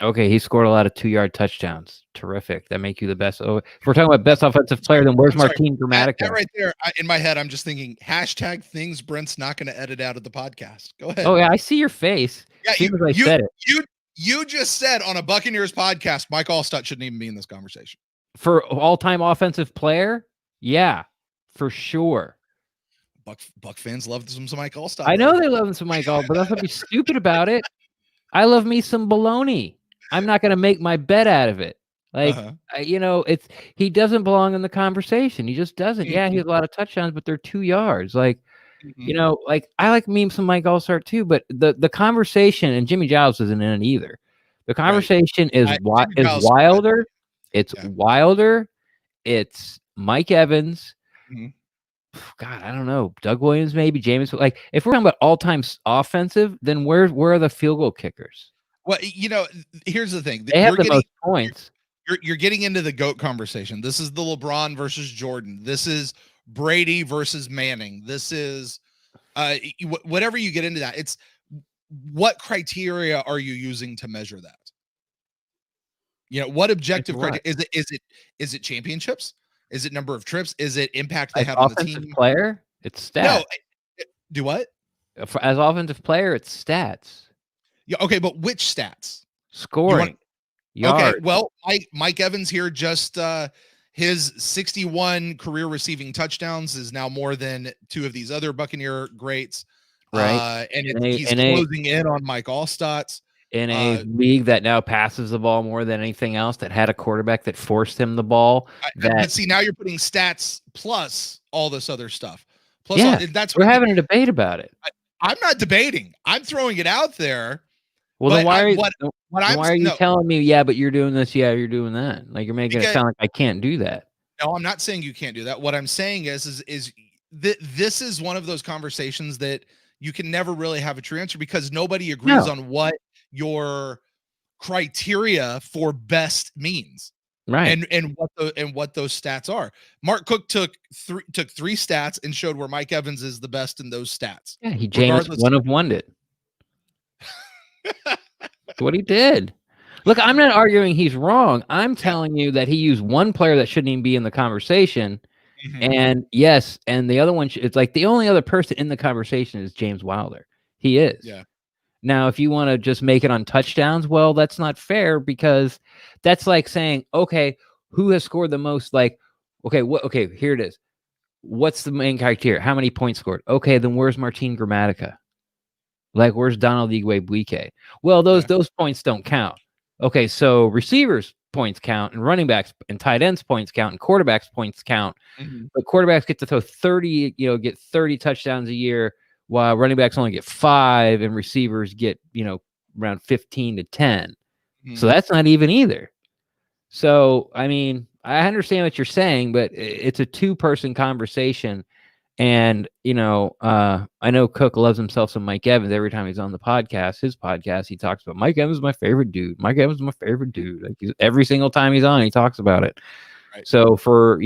Speaker 3: Okay, he scored a lot of 2-yard touchdowns. Terrific. That make you the best. Oh, if we're talking about best offensive player, then where's Martin Gramatica?
Speaker 2: That right there, in my head, I'm just thinking #things Brent's not going to edit out of the podcast. Go ahead.
Speaker 3: Oh yeah, I see your face.
Speaker 2: Yeah,
Speaker 3: I said it.
Speaker 2: You just said on a Buccaneers podcast, Mike Allstott shouldn't even be in this conversation.
Speaker 3: For all-time offensive player? Yeah, for sure.
Speaker 2: Buck fans love some Mike Allstott.
Speaker 3: I know they love some Mike Allstott, but that's not be stupid about it. I love me some baloney. I'm not going to make my bet out of it. Like, he doesn't belong in the conversation. He just doesn't. Yeah, he has a lot of touchdowns, but they're 2 yards. Like, like, I like me some Mike Allstott too, but the conversation, and Jimmy Giles isn't in it either. The conversation is Wilder. It's Wilder. It's Mike Evans. God, I don't know. Doug Williams, maybe James. Like, if we're talking about all-time offensive, then where are the field goal kickers?
Speaker 2: Well, here's the thing.
Speaker 3: They have the most points.
Speaker 2: You're getting into the GOAT conversation. This is the LeBron versus Jordan. This is Brady versus Manning. This is whatever you get into that. It's what criteria are you using to measure that? What objective criteria is it championships? Is it number of trips? Is it impact they have on the team?
Speaker 3: Player? It's stats.
Speaker 2: No. Do what?
Speaker 3: As offensive player, it's stats.
Speaker 2: Yeah. Okay, but which stats?
Speaker 3: Scoring.
Speaker 2: Okay. Well, Mike Evans here, just his 61 career receiving touchdowns is now more than 2 of these other Buccaneer greats.
Speaker 3: Right.
Speaker 2: He's closing in on Mike Allstott's.
Speaker 3: In a league that now passes the ball more than anything else, that had a quarterback that forced him the ball.
Speaker 2: But see, now you're putting stats plus all this other stuff. Plus,
Speaker 3: we're having a debate about it.
Speaker 2: I'm not debating. I'm throwing it out there.
Speaker 3: Well, then why are you telling me? Yeah, but you're doing this. Yeah, you're doing that. Like, you're making it sound like I can't do that.
Speaker 2: No, I'm not saying you can't do that. What I'm saying is this is one of those conversations that you can never really have a true answer, because nobody agrees on what your criteria for best means,
Speaker 3: right?
Speaker 2: And what those stats are. Mark Cook took 3 stats and showed where Mike Evans is the best in those stats.
Speaker 3: Yeah, he James one of one it. That's what he did. Look, I'm not arguing he's wrong. I'm telling you that he used one player that shouldn't even be in the conversation. And yes, and the other one, it's like the only other person in the conversation is James Wilder. He is.
Speaker 2: Yeah.
Speaker 3: Now, if you want to just make it on touchdowns, well, that's not fair, because that's like saying, okay, who has scored the most? Like, okay, here it is. What's the main criteria? How many points scored? Okay, then where's Martin Gramatica? Like, where's Donald Igwe-Buike? Well, those points don't count. Okay, so receivers' points count, and running backs and tight ends' points count, and quarterbacks' points count. But quarterbacks get to throw 30, get 30 touchdowns a year, while running backs only get 5, and receivers get, around 15 to 10. So that's not even either. So, I mean, I understand what you're saying, but it's a 2-person conversation. And, I know Cook loves himself some Mike Evans. Every time he's on his podcast, he talks about Mike Evans is my favorite dude. Mike Evans is my favorite dude. Like, every single time he's on, he talks about it. Right. So for,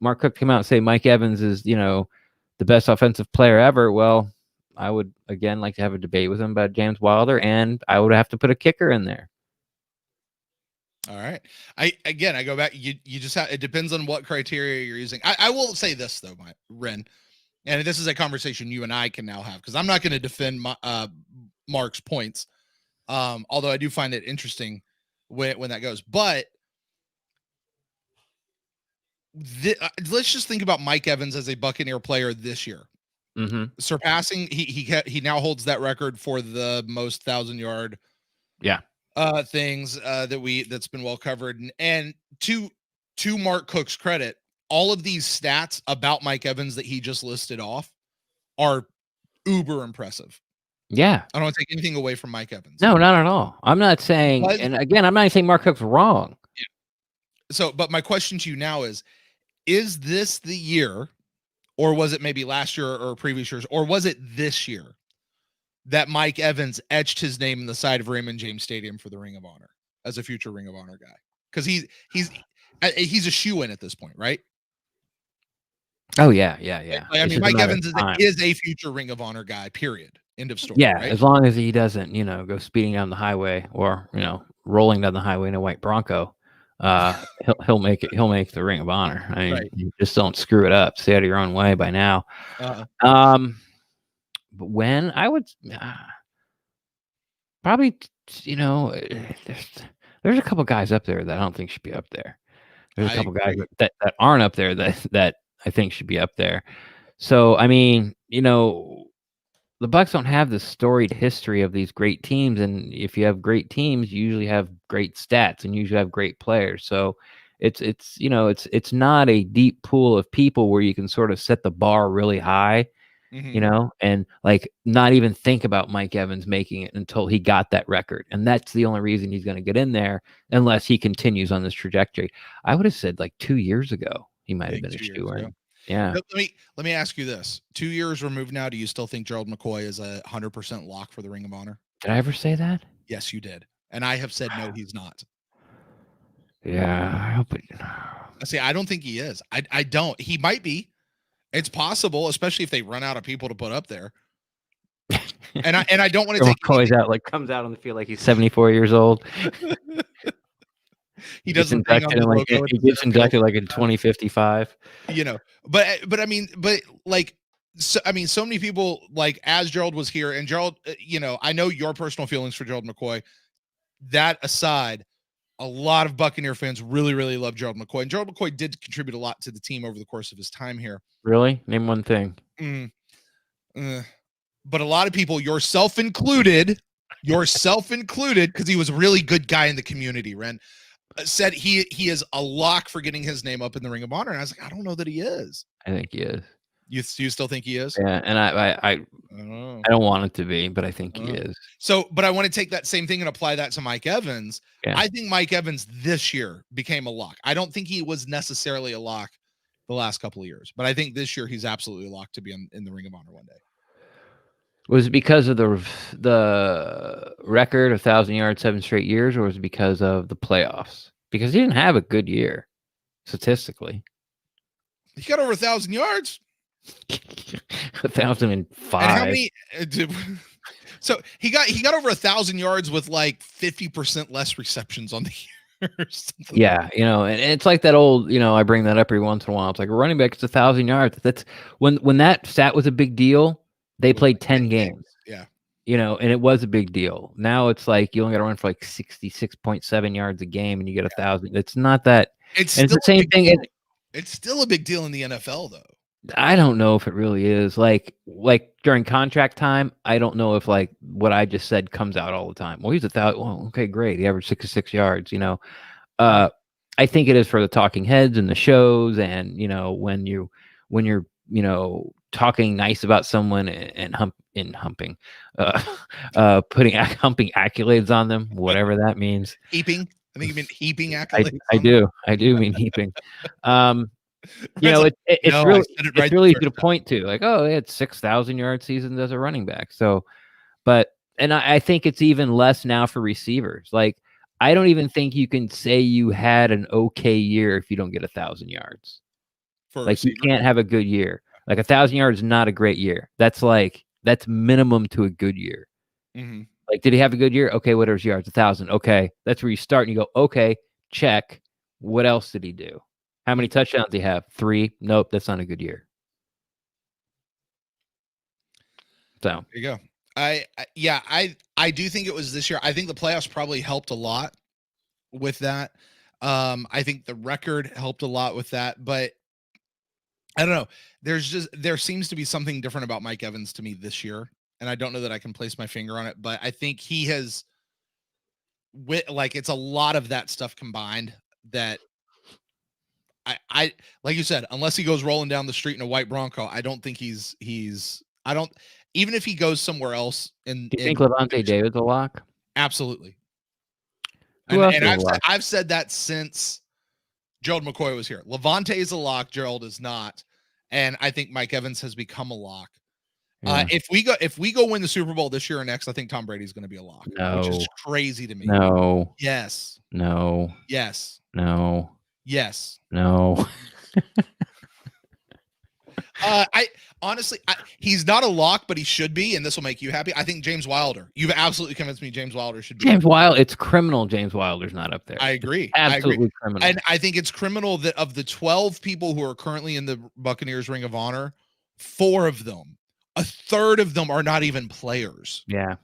Speaker 3: Mark Cook come out and say Mike Evans is, the best offensive player ever, well, I would again like to have a debate with him about James Wilder, and I would have to put a kicker in there.
Speaker 2: All right. I go back. You just have, it depends on what criteria you're using. I will say this though, Ren, and this is a conversation you and I can now have, because I'm not going to defend Mark's points, although I do find it interesting when that goes. But let's just think about Mike Evans as a Buccaneer player this year, surpassing. He now holds that record for the most 1,000-yard.
Speaker 3: Yeah.
Speaker 2: Things that's been well covered, and to Mark Cook's credit, all of these stats about Mike Evans that he just listed off are uber impressive.
Speaker 3: Yeah,
Speaker 2: I don't want to take anything away from Mike Evans.
Speaker 3: No, not at all. I'm not saying, and again, I'm not saying Mark Cook's wrong.
Speaker 2: Yeah. So, but my question to you now is this the year, or was it maybe last year or previous years, or was it this year that Mike Evans etched his name in the side of Raymond James Stadium for the Ring of Honor as a future Ring of Honor guy? Because he's a shoo-in at this point, right?
Speaker 3: Oh yeah.
Speaker 2: I mean, Mike Evans is a future Ring of Honor guy. Period. End of story.
Speaker 3: Yeah,
Speaker 2: right?
Speaker 3: As long as he doesn't, go speeding down the highway or rolling down the highway in a white Bronco, he'll make it. He'll make the Ring of Honor. I mean, you just don't screw it up. Stay out of your own way by now. But when I would probably, there's a couple guys up there that I don't think should be up there. There's a couple guys that aren't up there that I think should be up there. So, I mean, the Bucs don't have the storied history of these great teams. And if you have great teams, you usually have great stats and usually have great players. So it's not a deep pool of people where you can sort of set the bar really high. And like not even think about Mike Evans making it until he got that record. And that's the only reason he's going to get in there unless he continues on this trajectory. I would have said like 2 years ago, he might have been a shoe-in. Yeah.
Speaker 2: Let me ask you this. 2 years removed now, do you still think Gerald McCoy is 100% lock for the Ring of Honor?
Speaker 3: Did I ever say that?
Speaker 2: Yes, you did. And I have said no, he's not.
Speaker 3: Yeah, I hope it.
Speaker 2: See, I don't think he is. I don't. He might be. It's possible, especially if they run out of people to put up there. And I don't want to take
Speaker 3: McCoy's out, comes out on the field like he's 74 years old.
Speaker 2: He doesn't
Speaker 3: he gets inducted like in 2055.
Speaker 2: But I mean, so many people, like, as Gerald was here, and Gerald, I know your personal feelings for Gerald McCoy. That aside, a lot of Buccaneer fans really, really love Gerald McCoy. And Gerald McCoy did contribute a lot to the team over the course of his time here.
Speaker 3: Really? Name one thing.
Speaker 2: But a lot of people, yourself included, because he was a really good guy in the community, Ren, said he is a lock for getting his name up in the Ring of Honor. And I was like, I don't know that he is.
Speaker 3: I think he is.
Speaker 2: You still think he is?
Speaker 3: Yeah, and I don't want it to be, but I think he is.
Speaker 2: So, but I want to take that same thing and apply that to Mike Evans.
Speaker 3: Yeah.
Speaker 2: I think Mike Evans this year became a lock. I don't think he was necessarily a lock the last couple of years, but I think this year he's absolutely locked to be in the Ring of Honor one day.
Speaker 3: Was it because of the record, 1,000 yards, 7 straight years, or was it because of the playoffs? Because he didn't have a good year statistically.
Speaker 2: He got over 1,000 yards.
Speaker 3: 1,005.
Speaker 2: And how many? So he got over 1,000 yards with like 50% less receptions on the year.
Speaker 3: Yeah, and it's like that old. I bring that up every once in a while. It's like a running back. It's 1,000 yards. That's when that stat was a big deal. They played 10 games.
Speaker 2: Yeah.
Speaker 3: And it was a big deal. Now it's like you only got to run for like 66.7 yards a game, and you get 1,000. It's not that.
Speaker 2: It's
Speaker 3: the same thing.
Speaker 2: It's still a big deal in the NFL, though.
Speaker 3: I don't know if it really is. Like during contract time, I don't know if like what I just said comes out all the time. Well, he's 1,000. Well, okay, great. He averaged 66 yards. I think it is for the talking heads and the shows, and when you're talking nice about someone and humping accolades on them, whatever that means.
Speaker 2: Heaping. I think you mean heaping accolades.
Speaker 3: I do mean heaping. It's really easy to point to, like, oh, they had 6,000 yard seasons as a running back. So, and I think it's even less now for receivers. Like, I don't even think you can say you had an okay year if you don't get 1,000 yards. Like, you can't have a good year. Like 1,000 yards is not a great year. That's minimum to a good year.
Speaker 2: Mm-hmm.
Speaker 3: Like, did he have a good year? Okay, what are his yards? 1,000. Okay, that's where you start and you go, okay, check. What else did he do? How many touchdowns did he have? 3. Nope, that's not a good year. So
Speaker 2: there you go. I do think it was this year. I think the playoffs probably helped a lot with that. I think the record helped a lot with that, but I don't know. There seems to be something different about Mike Evans to me this year, and I don't know that I can place my finger on it, but I think he has it's a lot of that stuff combined that I like you said, unless he goes rolling down the street in a white Bronco, I don't think I don't, even if he goes somewhere else
Speaker 3: do you think Levante David's a lock?
Speaker 2: Absolutely.
Speaker 3: Who else
Speaker 2: And
Speaker 3: is a lock?
Speaker 2: I've said that since Gerald McCoy was here. Levante is a lock, Gerald is not. And I think Mike Evans has become a lock.
Speaker 3: Yeah.
Speaker 2: If we go win the Super Bowl this year or next, I think Tom Brady's going to be a lock, which is crazy to me.
Speaker 3: No.
Speaker 2: Yes.
Speaker 3: No.
Speaker 2: Yes.
Speaker 3: No.
Speaker 2: Yes.
Speaker 3: No.
Speaker 2: I honestly, he's not a lock, but he should be, and this will make you happy. I think James Wilder. You've absolutely convinced me James Wilder should be.
Speaker 3: James Wilder, it's criminal James Wilder's not up there.
Speaker 2: I agree.
Speaker 3: Absolutely criminal.
Speaker 2: And I think it's criminal that of the 12 people who are currently in the Buccaneers Ring of Honor, 4 of them, a third of them are not even players.
Speaker 3: Yeah.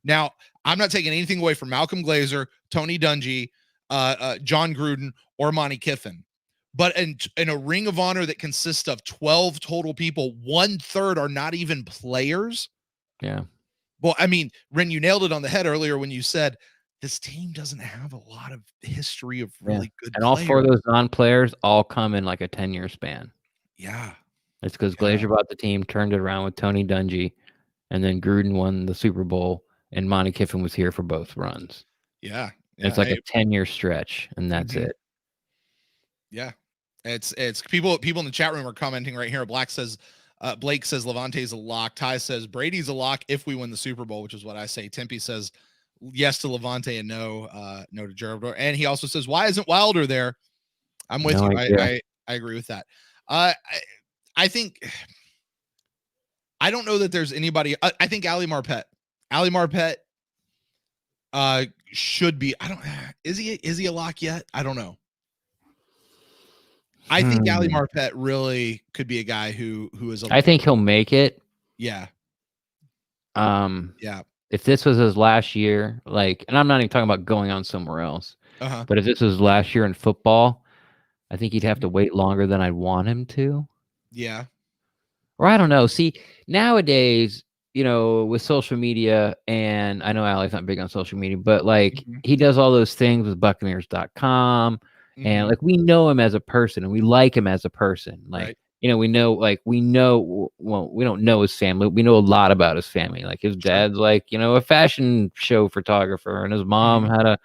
Speaker 2: Now, I'm not taking anything away from Malcolm Glazer, Tony Dungy, John Gruden, or Monty Kiffin. But in a Ring of Honor that consists of 12 total people, 1/3 are not even players.
Speaker 3: Yeah.
Speaker 2: Well, I mean, Ren, you nailed it on the head earlier when you said this team doesn't have a lot of history of really good
Speaker 3: and
Speaker 2: players.
Speaker 3: all 4 of those non-players all come in like a 10-year span.
Speaker 2: Yeah.
Speaker 3: It's because Glazer bought the team, turned it around with Tony Dungy, and then Gruden won the Super Bowl, and Monty Kiffin was here for both runs.
Speaker 2: Yeah.
Speaker 3: It's like a 10-year stretch, and that's it.
Speaker 2: Yeah. It's people in the chat room are commenting right here. Blake says Levante's a lock. Ty says Brady's a lock if we win the Super Bowl, which is what I say. Tempe says yes to Levante and no to Gerald. And he also says, why isn't Wilder there? I'm with you. I agree with that. I think I don't know that there's anybody. I think Ali Marpet should be. Is he a lock yet? I don't know. I think Ali Marpet really could be a guy who is.
Speaker 3: I think he'll make it.
Speaker 2: Yeah.
Speaker 3: Yeah. If this was his last year, and I'm not even talking about going on somewhere else, but if this was last year in football, I think he'd have to wait longer than I'd want him to.
Speaker 2: Yeah.
Speaker 3: Or I don't know. See, nowadays, with social media, and I know Ali's not big on social media, but he does all those things with Buccaneers.com. And we know him as a person and we like him as a person. We know, well, we don't know his family. We know a lot about his family. Like his dad's a fashion show photographer, and his mom had a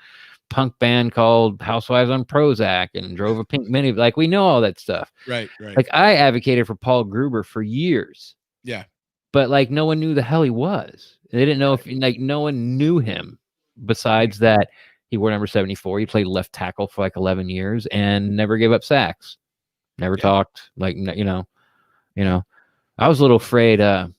Speaker 3: punk band called Housewives on Prozac and drove a pink mini. We know all that stuff.
Speaker 2: Right.
Speaker 3: I advocated for Paul Gruber for years.
Speaker 2: Yeah.
Speaker 3: But no one knew the hell he was. They didn't know if no one knew him besides that. He wore number 74. He played left tackle for 11 years and never gave up sacks. Never talked. I was a little afraid that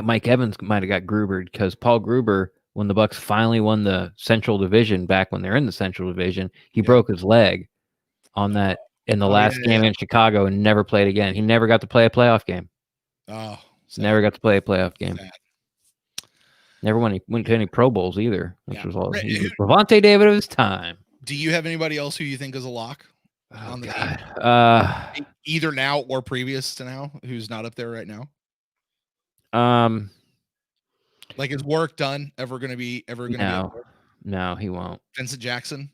Speaker 3: Mike Evans might have got Grubered because Paul Gruber, when the Bucs finally won the Central Division back when they're in the Central Division, he broke his leg on that in the last game in Chicago and never played again. He never got to play a playoff game.
Speaker 2: Oh, sad.
Speaker 3: Never got to play a playoff game.
Speaker 2: Sad.
Speaker 3: Never went to any Pro Bowls either. Which was all Levante David of his time.
Speaker 2: Do you have anybody else who you think is a lock on the
Speaker 3: team?
Speaker 2: Either now or previous to now, who's not up there right now? Is Warwick Dunn ever going to be up there?
Speaker 3: No, he won't.
Speaker 2: Vincent Jackson?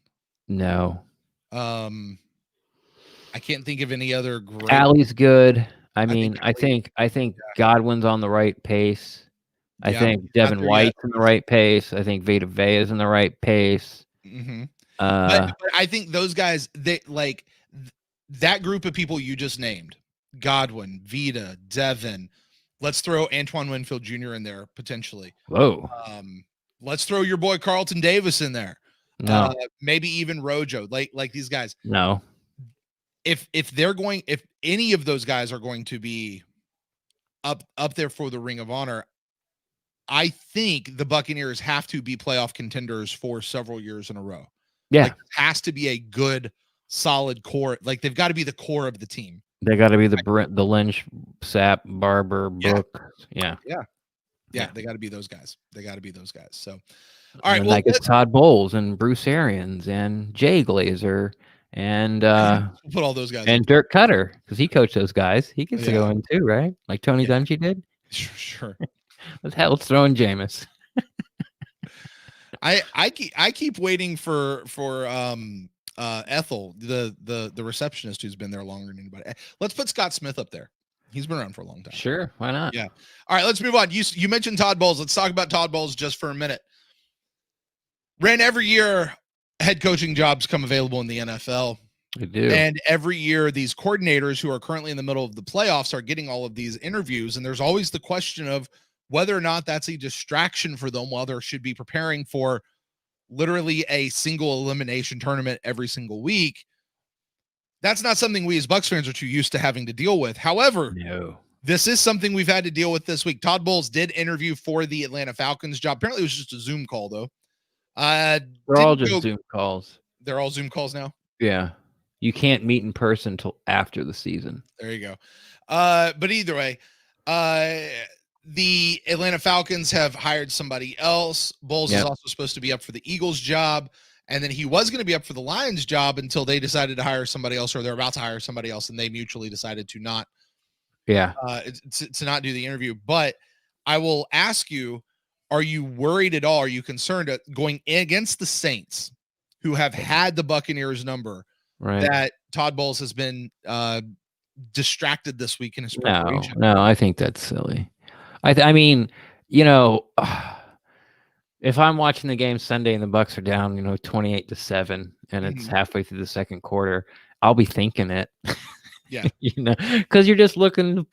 Speaker 3: No.
Speaker 2: I can't think of any other great.
Speaker 3: Alley's good. I think Godwin's on the right pace. I think Devin White's in the right pace. I think Vita Vea is in the right pace.
Speaker 2: But I think those guys, that group of people you just named, Godwin, Vita, Devin. Let's throw Antoine Winfield Jr. in there potentially.
Speaker 3: Whoa.
Speaker 2: Let's throw your boy Carlton Davis in there.
Speaker 3: No.
Speaker 2: Maybe even Rojo. Like these guys.
Speaker 3: No.
Speaker 2: If any of those guys are going to be up there for the Ring of Honor. I think the Buccaneers have to be playoff contenders for several years in a row.
Speaker 3: Yeah.
Speaker 2: Like, it has to be a good, solid core. Like, they've got to be the core of the team.
Speaker 3: They got to be the Lynch, Sapp, Barber, Book. Yeah.
Speaker 2: They got to be those guys. So, all right.
Speaker 3: And
Speaker 2: Well,
Speaker 3: like it's Todd Bowles and Bruce Arians and Jay Glazer and
Speaker 2: we'll put all those guys
Speaker 3: and Dirk Cutter, because he coached those guys. He gets to go
Speaker 2: Yeah.
Speaker 3: in too, right? Like Tony Dungy did.
Speaker 2: Sure.
Speaker 3: Let's throw in Jameis.
Speaker 2: I keep waiting for Ethel, the receptionist who's been there longer than anybody. Let's put Scott Smith up there. He's been around for a long time.
Speaker 3: Sure, why not?
Speaker 2: Yeah. All right, let's move on. You mentioned Todd Bowles. Let's talk about Todd Bowles just for a minute. Ran every year, head coaching jobs come available in the NFL.
Speaker 3: They do.
Speaker 2: And every year, these coordinators who are currently in the middle of the playoffs are getting all of these interviews. And there's always the question of whether or not that's a distraction for them while they should be preparing for literally a single elimination tournament every single week. That's not something we as Bucs fans are too used to having to deal with. However, this is something we've had to deal with this week. Todd Bowles did interview for the Atlanta Falcons job. Apparently, it was just a Zoom call, though.
Speaker 3: They're all just Zoom calls.
Speaker 2: They're all Zoom calls now?
Speaker 3: Yeah. You can't meet in person until after the season.
Speaker 2: There you go. But either way, the Atlanta Falcons have hired somebody else. Bowles is also supposed to be up for the Eagles job. And then he was going to be up for the Lions job until they decided to hire somebody else, or they're about to hire somebody else, and they mutually decided to not to not do the interview. But I will ask you, are you worried at all? Are you concerned at going against the Saints, who have had the Buccaneers number, that Todd Bowles has been distracted this week in his preparation?
Speaker 3: No, I think that's silly. I mean, if I'm watching the game Sunday and the Bucs are down, 28-7, and it's halfway through the second quarter, I'll be thinking it.
Speaker 2: Yeah.
Speaker 3: Because you're just looking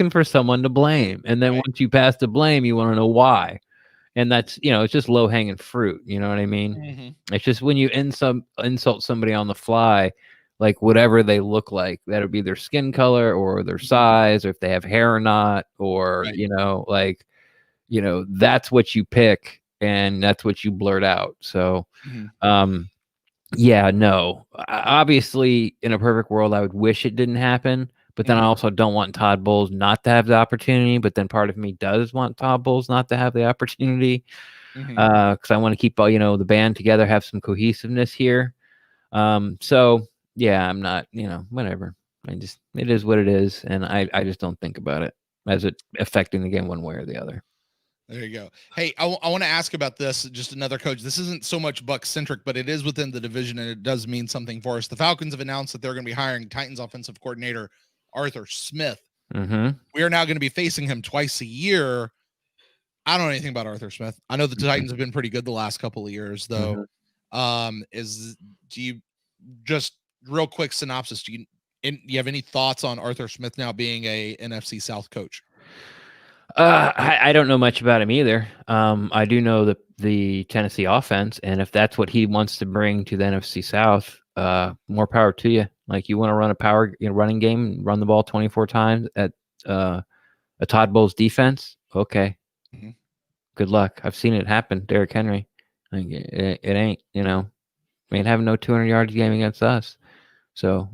Speaker 3: for someone to blame. And then once you pass the blame, you want to know why. And that's, it's just low hanging fruit. You know what I mean? Mm-hmm. It's just when you insult somebody on the fly, like whatever they look like, that'll be their skin color or their size, or if they have hair or not, or, that's what you pick. And that's what you blurt out. So, obviously, in a perfect world, I would wish it didn't happen. But then I also don't want Todd Bowles not to have the opportunity. But then part of me does want Todd Bowles not to have the opportunity, because I want to keep the band together, have some cohesiveness here. I'm not, whatever. It is what it is, and I just don't think about it as it affecting the game one way or the other.
Speaker 2: There you go. Hey, I want to ask about this. Just another coach. This isn't so much Bucs-centric, but it is within the division, and it does mean something for us. The Falcons have announced that they're going to be hiring Titans offensive coordinator Arthur Smith. We are now going to be facing him twice a year. I don't know anything about Arthur Smith. I know the Titans have been pretty good the last couple of years, though. Do you just real quick synopsis? Do you have any thoughts on Arthur Smith now being a NFC South coach?
Speaker 3: I don't know much about him either. I do know the Tennessee offense, and if that's what he wants to bring to the NFC South, more power to you. Like, you want to run a power running game, run the ball 24 times at a Todd Bowles defense. Okay, good luck. I've seen it happen. Derrick Henry, like, it ain't ain't having no 200 yards game against us. So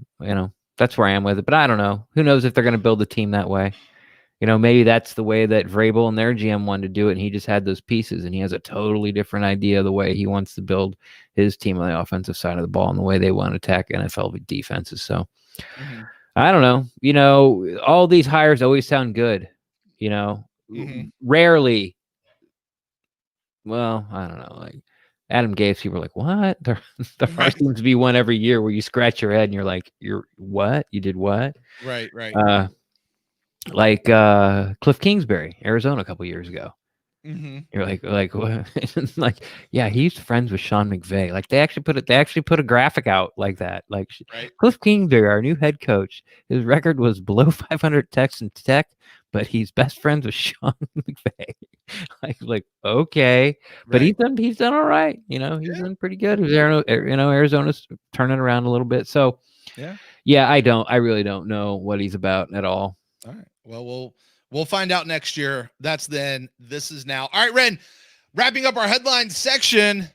Speaker 3: that's where I am with it. But I don't know. Who knows if they're going to build the team that way? Maybe that's the way that Vrabel and their GM wanted to do it, and he just had those pieces, and he has a totally different idea of the way he wants to build his team on the offensive side of the ball and the way they want to attack NFL defenses. So I don't know. All these hires always sound good. Rarely. Well, I don't know. Like Adam Gase, people are like, what? There seems to be one every year where you scratch your head and you're like, you're what? You did what?
Speaker 2: Right.
Speaker 3: Like Cliff Kingsbury, Arizona, a couple years ago. You're like what? Like, yeah, he's friends with Sean McVay. Like, they actually put a graphic out like that. Like, Cliff Kingsbury, our new head coach, his record was below 500 texts in tech, but he's best friends with Sean McVay. like okay, but he's done all right. He's done pretty good. Arizona's turning around a little bit. So I really don't know what he's about at all.
Speaker 2: All right. Well, We'll find out next year. That's then. This is now. All right, Ren, wrapping up our headline section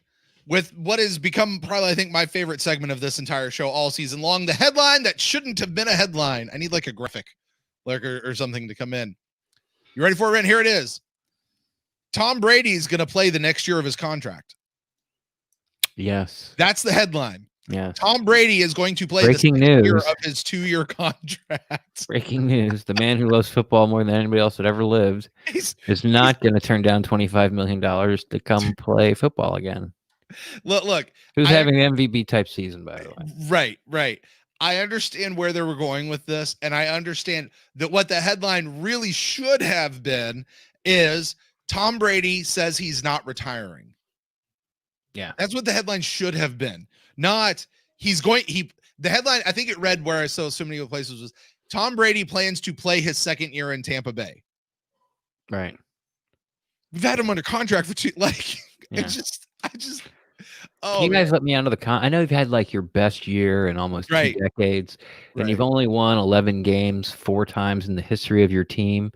Speaker 2: with what has become probably, I think, my favorite segment of this entire show all season long. The headline that shouldn't have been a headline. I need like a graphic or something to come in. You ready for it, Ren? Here it is. Tom Brady's going to play the next year of his contract.
Speaker 3: Yes.
Speaker 2: That's the headline.
Speaker 3: Yeah.
Speaker 2: Tom Brady is going to play
Speaker 3: Breaking
Speaker 2: the
Speaker 3: news
Speaker 2: year of his 2-year contract.
Speaker 3: Breaking news. The man who loves football more than anybody else that ever lived is not going to turn down $25 million to come play football again.
Speaker 2: Look.
Speaker 3: Who's having an MVP type season, by the way?
Speaker 2: Right. I understand where they were going with this, and I understand that what the headline really should have been is Tom Brady says he's not retiring.
Speaker 3: Yeah.
Speaker 2: That's what the headline should have been. Not the headline, I think it read where I saw so many places was Tom Brady plans to play his second year in Tampa Bay.
Speaker 3: Right.
Speaker 2: We've had him under contract for
Speaker 3: Yeah. Can you guys let me out of the I know you've had like your best year in almost 2 decades, and you've only won 11 games 4 times in the history of your team.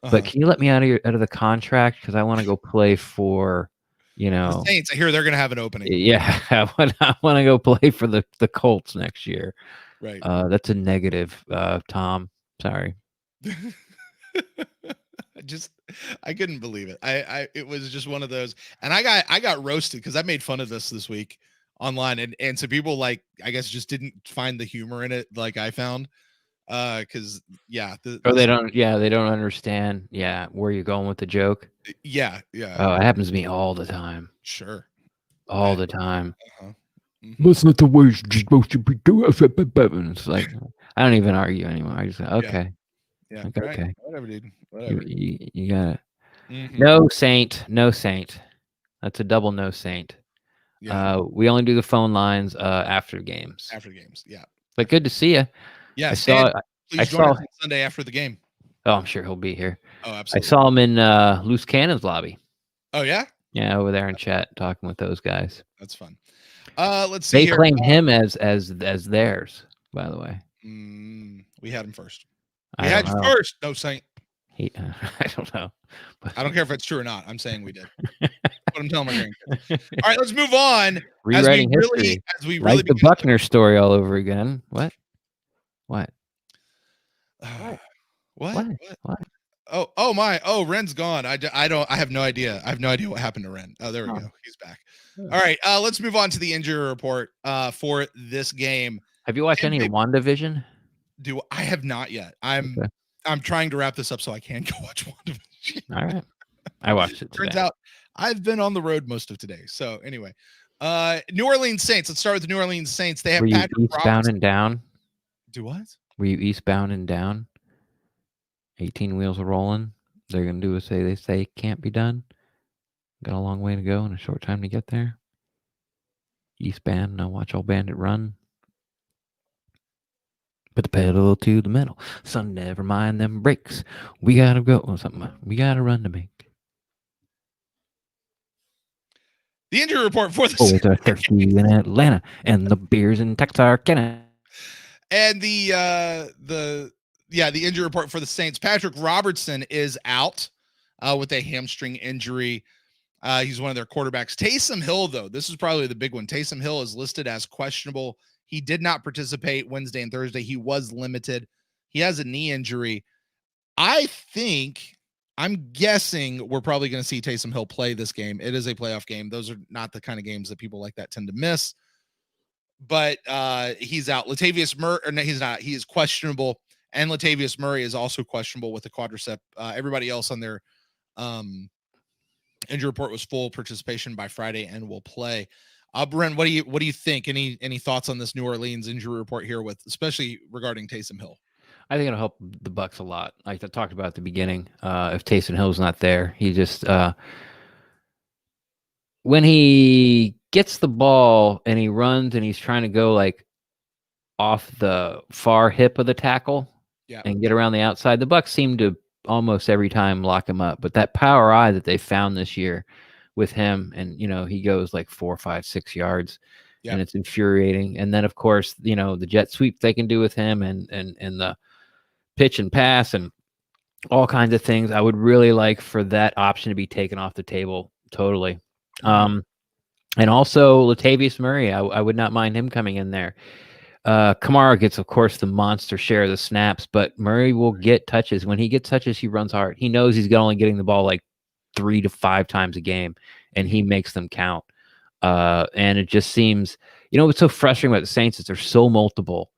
Speaker 3: But can you let me out of the contract? Because I want to go play for,
Speaker 2: the Saints. I hear they're going to have an opening.
Speaker 3: Yeah, I want to go play for the Colts next year.
Speaker 2: Right.
Speaker 3: That's a negative, Tom. Sorry.
Speaker 2: I couldn't believe it. It was just one of those, and I got roasted because I made fun of this week online, and some people I guess just didn't find the humor in it like I found. Because they don't understand where you're going with the joke.
Speaker 3: Yeah. Oh, it happens to me all the time.
Speaker 2: Sure.
Speaker 3: All the time.
Speaker 2: Mm-hmm.
Speaker 3: That's not the way it's supposed to be doing. It's like I don't even argue anymore. I just say, okay.
Speaker 2: Yeah.
Speaker 3: Okay.
Speaker 2: Right.
Speaker 3: Okay.
Speaker 2: Whatever, dude. Whatever.
Speaker 3: You got it.
Speaker 2: Mm-hmm.
Speaker 3: No saint. That's a double no saint.
Speaker 2: Yeah.
Speaker 3: We only do the phone lines after games.
Speaker 2: Yeah.
Speaker 3: But good to see you.
Speaker 2: Yeah.
Speaker 3: I saw
Speaker 2: Sunday after the game.
Speaker 3: Oh, I'm sure he'll be here.
Speaker 2: Oh, absolutely.
Speaker 3: I saw him in Loose Cannon's lobby.
Speaker 2: Oh yeah.
Speaker 3: Yeah, over there in chat talking with those guys.
Speaker 2: That's fun. Let's see.
Speaker 3: They claim him as theirs, by the way.
Speaker 2: We had him first.
Speaker 3: We had
Speaker 2: you first. No saint.
Speaker 3: I don't know.
Speaker 2: But I don't care if it's true or not. I'm saying we did. What I'm telling my grandkids. All right, let's move on.
Speaker 3: Rewriting history. As we really the Buckner story all over again. What?
Speaker 2: What? Oh my. Oh, Ren's gone. I have no idea. I have no idea what happened to Ren. Oh, there we go. He's back. All right. Let's move on to the injury report for this game.
Speaker 3: Have you watched any of WandaVision?
Speaker 2: I have not yet. I'm trying to wrap this up so I can go watch WandaVision.
Speaker 3: All right. I watched it today.
Speaker 2: Turns out I've been on the road most of today. So anyway, New Orleans Saints. Let's start with the New Orleans Saints. They have
Speaker 3: Patrick eastbound and down.
Speaker 2: Do what?
Speaker 3: Were you eastbound and down? 18 wheels are rolling. They're going to do what they say can't be done. Got a long way to go and a short time to get there. Eastbound, now watch old bandit run. Put the pedal to the metal. Son, never mind them brakes. We got to go. Or something. We got to run to make.
Speaker 2: The injury report for the
Speaker 3: Boys are thirsty in Atlanta, and the beers in Texarkana.
Speaker 2: And the injury report for the Saints. Patrick Robertson is out with a hamstring injury. He's one of their quarterbacks. Taysom Hill, though, this is probably the big one. Taysom Hill is listed as questionable. He did not participate Wednesday and Thursday. He was limited. He has a knee injury. I'm guessing we're probably going to see Taysom Hill play this game. It is a playoff game. Those are not the kind of games that people like that tend to miss. But he's out. Latavius Murray, or no, he's not. He is questionable. And Latavius Murray is also questionable with the quadricep. Everybody else on their injury report was full participation by Friday and will play. Bren, what do you think? Any thoughts on this New Orleans injury report here, with especially regarding Taysom Hill?
Speaker 3: I think it'll help the Bucs a lot. Like I talked about at the beginning, if Taysom Hill's not there, he just when he gets the ball and he runs and he's trying to go like off the far hip of the tackle and get around the outside, the Bucs seem to almost every time lock him up. But that power eye that they found this year with him, and he goes like 4, 5, 6 yards, and it's infuriating. And then of course, the jet sweep they can do with him, and the pitch and pass, and all kinds of things. I would really like for that option to be taken off the table. Totally. And also Latavius Murray. I would not mind him coming in there. Kamara gets, of course, the monster share of the snaps, but Murray will get touches. When he gets touches, he runs hard. He knows he's only getting the ball like 3 to 5 times a game, and he makes them count. And it just seems, what's so frustrating about the Saints is they're so multiple,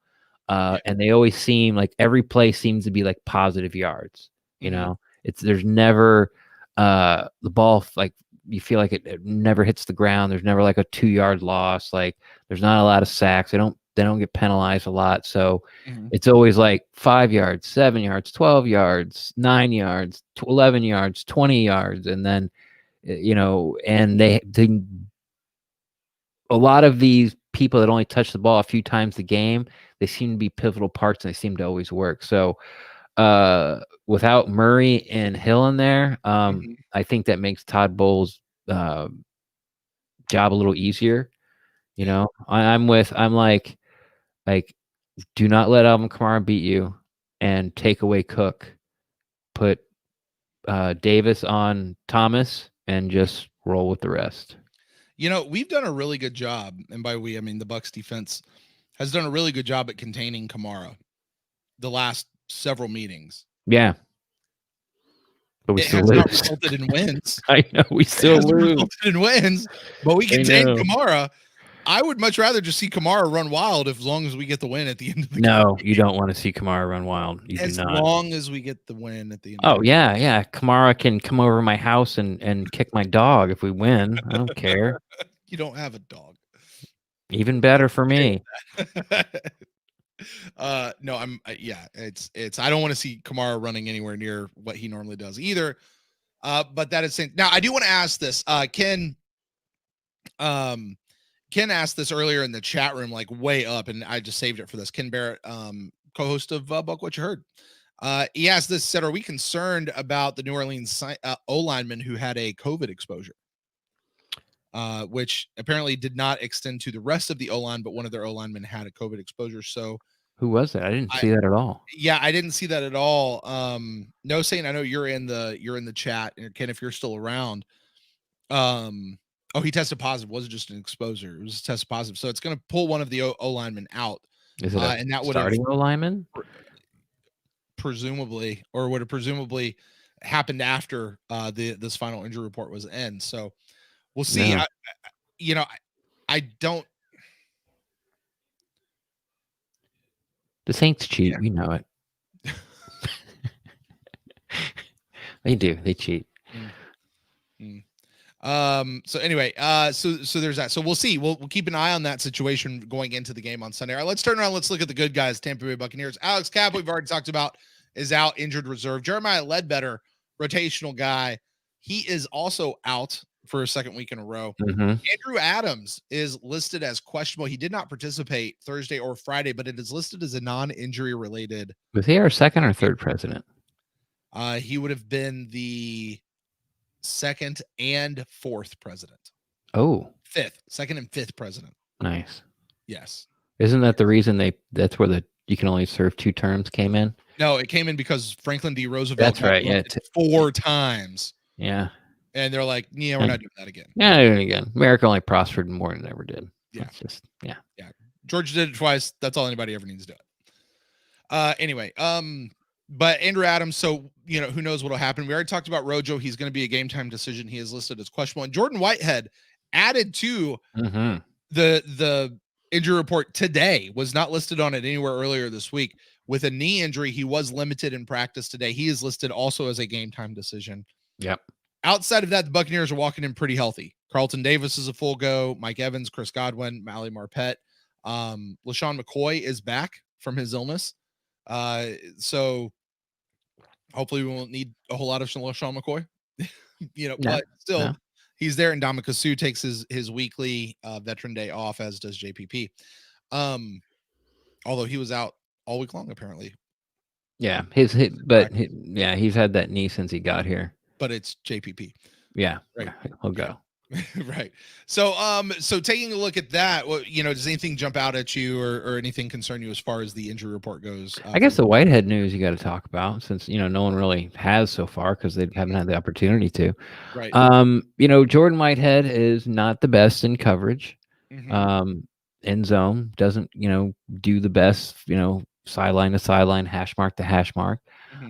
Speaker 3: and they always seem like every play seems to be like positive yards. There's never the ball, like, you feel like it never hits the ground. There's never like a 2-yard loss. Like, there's not a lot of sacks. They don't get penalized a lot. So it's always like 5 yards, 7 yards, 12 yards, 9 yards, 11 yards, 20 yards. And then, and they a lot of these people that only touch the ball a few times a game, they seem to be pivotal parts and they seem to always work. So without Murray and Hill in there, I think that makes Todd Bowles' job a little easier. I'm like, do not let Alvin Kamara beat you and take away Cook. Put Davis on Thomas and just roll with the rest.
Speaker 2: We've done a really good job, and by we, I mean the Bucs defense has done a really good job at containing Kamara the last several meetings.
Speaker 3: Yeah. But we still
Speaker 2: has
Speaker 3: lose.
Speaker 2: Not resulted in wins.
Speaker 3: I know we still lose.
Speaker 2: Resulted in wins, but we contained Kamara. I would much rather just see Kamara run wild as long as we get the win at the end of the game.
Speaker 3: No, you don't want to see Kamara run wild. You
Speaker 2: as
Speaker 3: do not.
Speaker 2: long as we get the win at the end.
Speaker 3: Oh, yeah. Kamara can come over my house and kick my dog if we win. I don't care.
Speaker 2: You don't have a dog.
Speaker 3: Even better for me.
Speaker 2: No, it's I don't want to see Kamara running anywhere near what he normally does either. But that is now I do want to ask this. Ken asked this earlier in the chat room, like way up, and I just saved it for this. Ken Barrett, co-host of Buck What You Heard. He asked this, said, are we concerned about the New Orleans O-lineman who had a COVID exposure? Which apparently did not extend to the rest of the O-line, but one of their O-linemen had a COVID exposure. So
Speaker 3: who was that? I didn't see that at all.
Speaker 2: Yeah, I didn't see that at all. No, Saint, I know you're in the chat, and Ken, if you're still around. Oh, he tested positive. It wasn't just an exposure. It was tested positive. So it's going to pull one of the O linemen out.
Speaker 3: Is it
Speaker 2: and that would
Speaker 3: starting O lineman?
Speaker 2: Presumably, or would have presumably happened after this final injury report was in. So we'll see. Yeah. I don't.
Speaker 3: The Saints cheat. Yeah. We know it. They do. They cheat.
Speaker 2: So anyway, so there's that. So we'll see. We'll keep an eye on that situation going into the game on Sunday. All right, let's turn around. Let's look at the good guys. Tampa Bay Buccaneers. Alex Kapp, we've already talked about, is out, injured reserve. Jeremiah Ledbetter, rotational guy. He is also out for a second week in a row. Andrew Adams is listed as questionable. He did not participate Thursday or Friday, but it is listed as a non-injury related.
Speaker 3: Was he our second or third president?
Speaker 2: He would have been the second and fourth president.
Speaker 3: Oh,
Speaker 2: second and fifth president.
Speaker 3: Nice.
Speaker 2: Yes.
Speaker 3: Isn't that the reason that's where you can only serve 2 terms came in?
Speaker 2: No, it came in because Franklin D. Roosevelt.
Speaker 3: That's right. Yeah.
Speaker 2: 4 times.
Speaker 3: Yeah.
Speaker 2: And they're like, yeah, we're not doing that again.
Speaker 3: Yeah, doing it again. America only prospered more than it ever did.
Speaker 2: Yeah.
Speaker 3: Yeah.
Speaker 2: Georgia did it twice. That's all anybody ever needs to do it. Anyway, but Andrew Adams, so, who knows what will happen. We already talked about Rojo. He's going to be a game time decision. He is listed as questionable. And Jordan Whitehead added to the injury report today, was not listed on it anywhere earlier this week. With a knee injury, he was limited in practice today. He is listed also as a game time decision.
Speaker 3: Yep.
Speaker 2: Outside of that, the Buccaneers are walking in pretty healthy. Carlton Davis is a full go. Mike Evans, Chris Godwin, Mally Marpet. LaShawn McCoy is back from his illness. So hopefully we won't need a whole lot of LaShawn McCoy, but still he's there. And Ndamukong Suh takes his weekly veteran day off, as does JPP. Although he was out all week long, apparently.
Speaker 3: Yeah. He's had that knee since he got here,
Speaker 2: but it's JPP.
Speaker 3: Yeah.
Speaker 2: Right.
Speaker 3: He'll go.
Speaker 2: Right. So taking a look at that, what does anything jump out at you or anything concern you as far as the injury report goes?
Speaker 3: I guess the Whitehead news you got to talk about, since no one really has so far because they haven't had the opportunity to.
Speaker 2: Right.
Speaker 3: Jordan Whitehead is not the best in coverage. End zone doesn't do the best, sideline to sideline, hash mark to hash mark.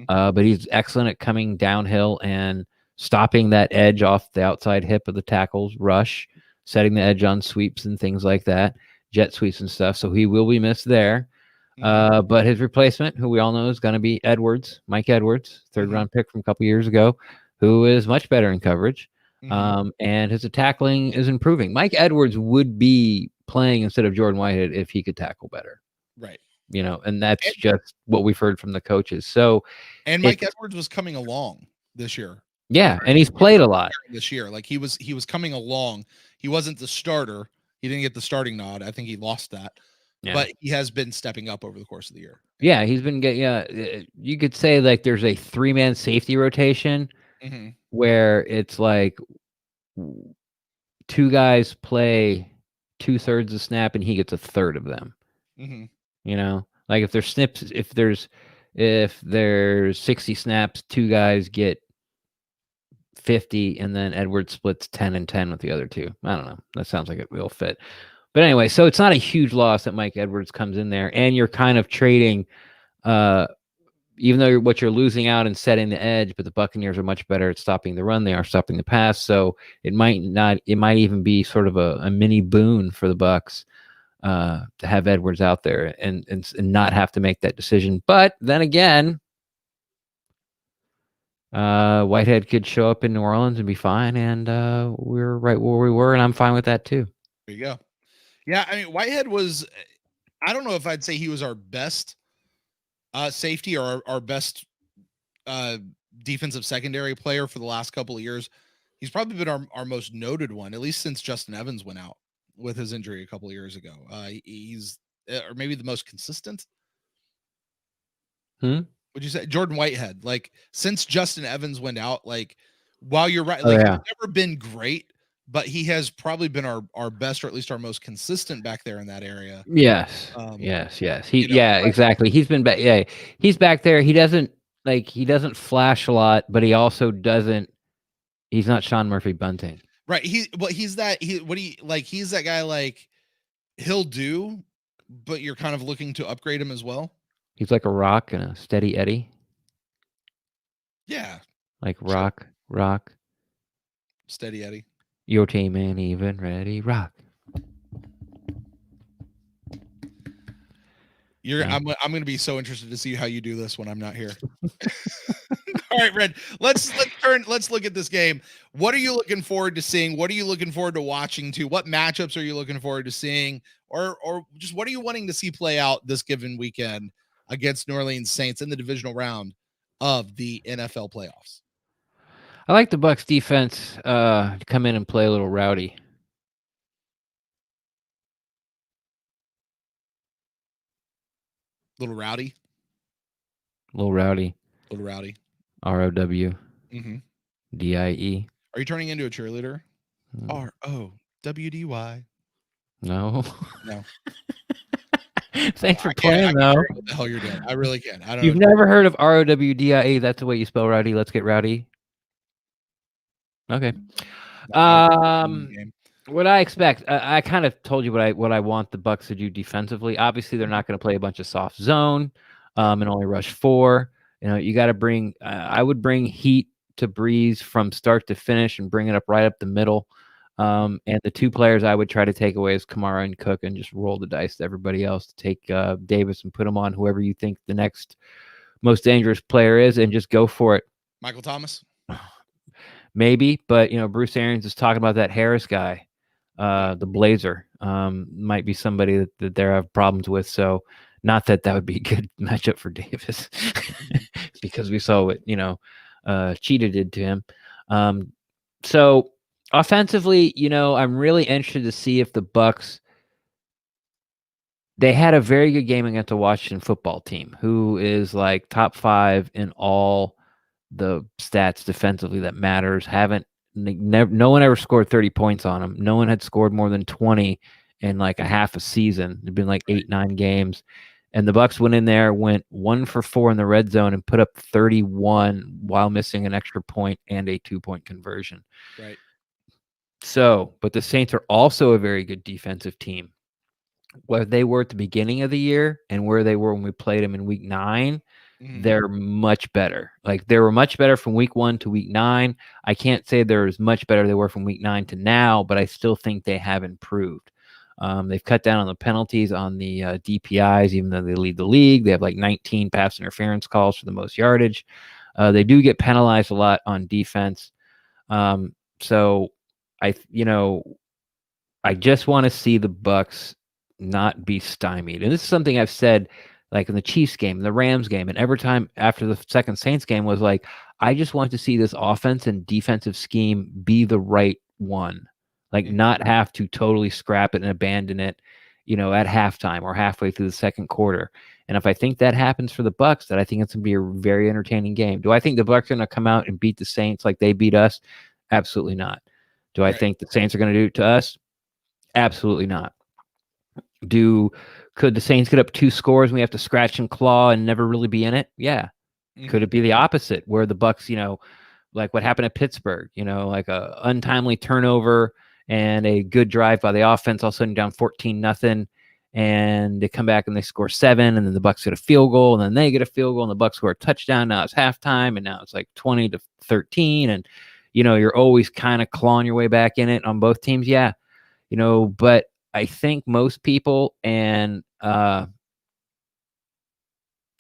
Speaker 3: But he's excellent at coming downhill and stopping that edge off the outside hip of the tackle's rush, setting the edge on sweeps and things like that, jet sweeps and stuff. So he will be missed there. But his replacement, who we all know is going to be Mike Edwards, third round pick from a couple years ago, who is much better in coverage. And his tackling is improving. Mike Edwards would be playing instead of Jordan Whitehead if he could tackle better.
Speaker 2: Right.
Speaker 3: And that's just what we've heard from the coaches. So,
Speaker 2: and Mike Edwards was coming along this year.
Speaker 3: Yeah, and he's played a lot
Speaker 2: this year. Like he was coming along. He wasn't the starter. He didn't get the starting nod. I think he lost that. Yeah. But he has been stepping up over the course of the year.
Speaker 3: Yeah, he's been getting. Yeah, you could say like there's a 3-man safety rotation where it's like 2 guys play 2/3 the snap and he gets a third of them. Like if there's snips, if there's 60 snaps, 2 guys get 50, and then Edwards splits 10 and 10 with the other 2. I don't know. That sounds like it will fit. But anyway, so it's not a huge loss that Mike Edwards comes in there, and you're kind of trading, even though what you're losing out and setting the edge, but the Buccaneers are much better at stopping the run. They are stopping the pass. So it might even be sort of a mini boon for the Bucs to have Edwards out there and not have to make that decision. But then again, Whitehead could show up in New Orleans and be fine, and we're right where we were, and I'm fine with that too.
Speaker 2: There you go. Yeah, I mean, Whitehead was, I don't know if I'd say he was our best safety or our best defensive secondary player for the last couple of years. He's probably been our most noted one, at least since Justin Evans went out with his injury a couple of years ago. He's, or maybe the most consistent.
Speaker 3: Would
Speaker 2: you say Jordan Whitehead? Like since Justin Evans went out, like while you're right, like he's never been great, but he has probably been our best, or at least our most consistent back there in that area.
Speaker 3: Yes. Yes. Exactly. He's been back. Yeah. He's back there. He doesn't flash a lot, but he also he's not Sean Murphy Bunting.
Speaker 2: Right. He's that guy, like he'll do, but you're kind of looking to upgrade him as well.
Speaker 3: He's like a rock and a steady Eddie.
Speaker 2: Yeah.
Speaker 3: Like rock.
Speaker 2: Steady Eddie.
Speaker 3: Your team ain't even ready, rock.
Speaker 2: I'm going to be so interested to see how you do this when I'm not here. All right, Red. Let's look at this game. What are you looking forward to seeing? What are you looking forward to watching to? What matchups are you looking forward to seeing? Or just what are you wanting to see play out this given weekend against New Orleans Saints in the divisional round of the NFL playoffs?
Speaker 3: I like the Bucs defense to come in and play a little rowdy.
Speaker 2: Little rowdy.
Speaker 3: ROW. DIE.
Speaker 2: Are you turning into a cheerleader? ROWDY.
Speaker 3: No.
Speaker 2: No.
Speaker 3: Thanks for playing, though.
Speaker 2: What the hell you're doing? I really can't. I don't.
Speaker 3: You've never heard of ROWDIE? That's the way you spell rowdy. Let's get rowdy. Okay. What I expect, I kind of told you what I want the Bucs to do defensively. Obviously, they're not going to play a bunch of soft zone and only rush 4. You got to bring. I would bring heat to Breeze from start to finish and bring it up right up the middle. And the 2 players I would try to take away is Kamara and Cook, and just roll the dice to everybody else to take Davis and put him on whoever you think the next most dangerous player is, and just go for it.
Speaker 2: Michael Thomas.
Speaker 3: Maybe, but Bruce Arians is talking about that Harris guy, the Blazer. Might be somebody that they have problems with. So, not that would be a good matchup for Davis, because we saw what Cheetah did to him. So offensively, I'm really interested to see if the Bucs. They had a very good game against the Washington football team, who is like top 5 in all the stats defensively that matters. Haven't No one ever scored 30 points on them. No one had scored more than 20 in like a half a season. It'd been like 8-9 games. And the Bucs went in there, went 1 for 4 in the red zone and put up 31 while missing an extra point and a 2-point conversion.
Speaker 2: Right.
Speaker 3: So, but the Saints are also a very good defensive team. Where they were at the beginning of the year and where they were when we played them in week 9, they're much better. Like they were much better from week 1 to week 9. I can't say they're as much better they were from week 9 to now, but I still think they have improved. They've cut down on the penalties on the DPIs, even though they lead the league. They have like 19 pass interference calls for the most yardage. They do get penalized a lot on defense. So I just want to see the Bucs not be stymied. And this is something I've said like in the Chiefs game, the Rams game, and every time after the second Saints game was like, I just want to see this offense and defensive scheme be the right one. Like not have to totally scrap it and abandon it, at halftime or halfway through the second quarter. And if I think that happens for the Bucs, then I think it's going to be a very entertaining game. Do I think the Bucs are going to come out and beat the Saints like they beat us? Absolutely not. Do I think the Saints are going to do it to us? Absolutely not. Could the Saints get up 2 scores and we have to scratch and claw and never really be in it? Yeah. Could it be the opposite where the Bucs, like what happened at Pittsburgh, like a untimely turnover and a good drive by the offense, all of a sudden down 14-0, and they come back and they score 7, and then the Bucs get a field goal, and then they get a field goal, and the Bucs score a touchdown. Now it's halftime, and now it's like 20-13, and you're always kind of clawing your way back in it on both teams. Yeah, but I think most people, and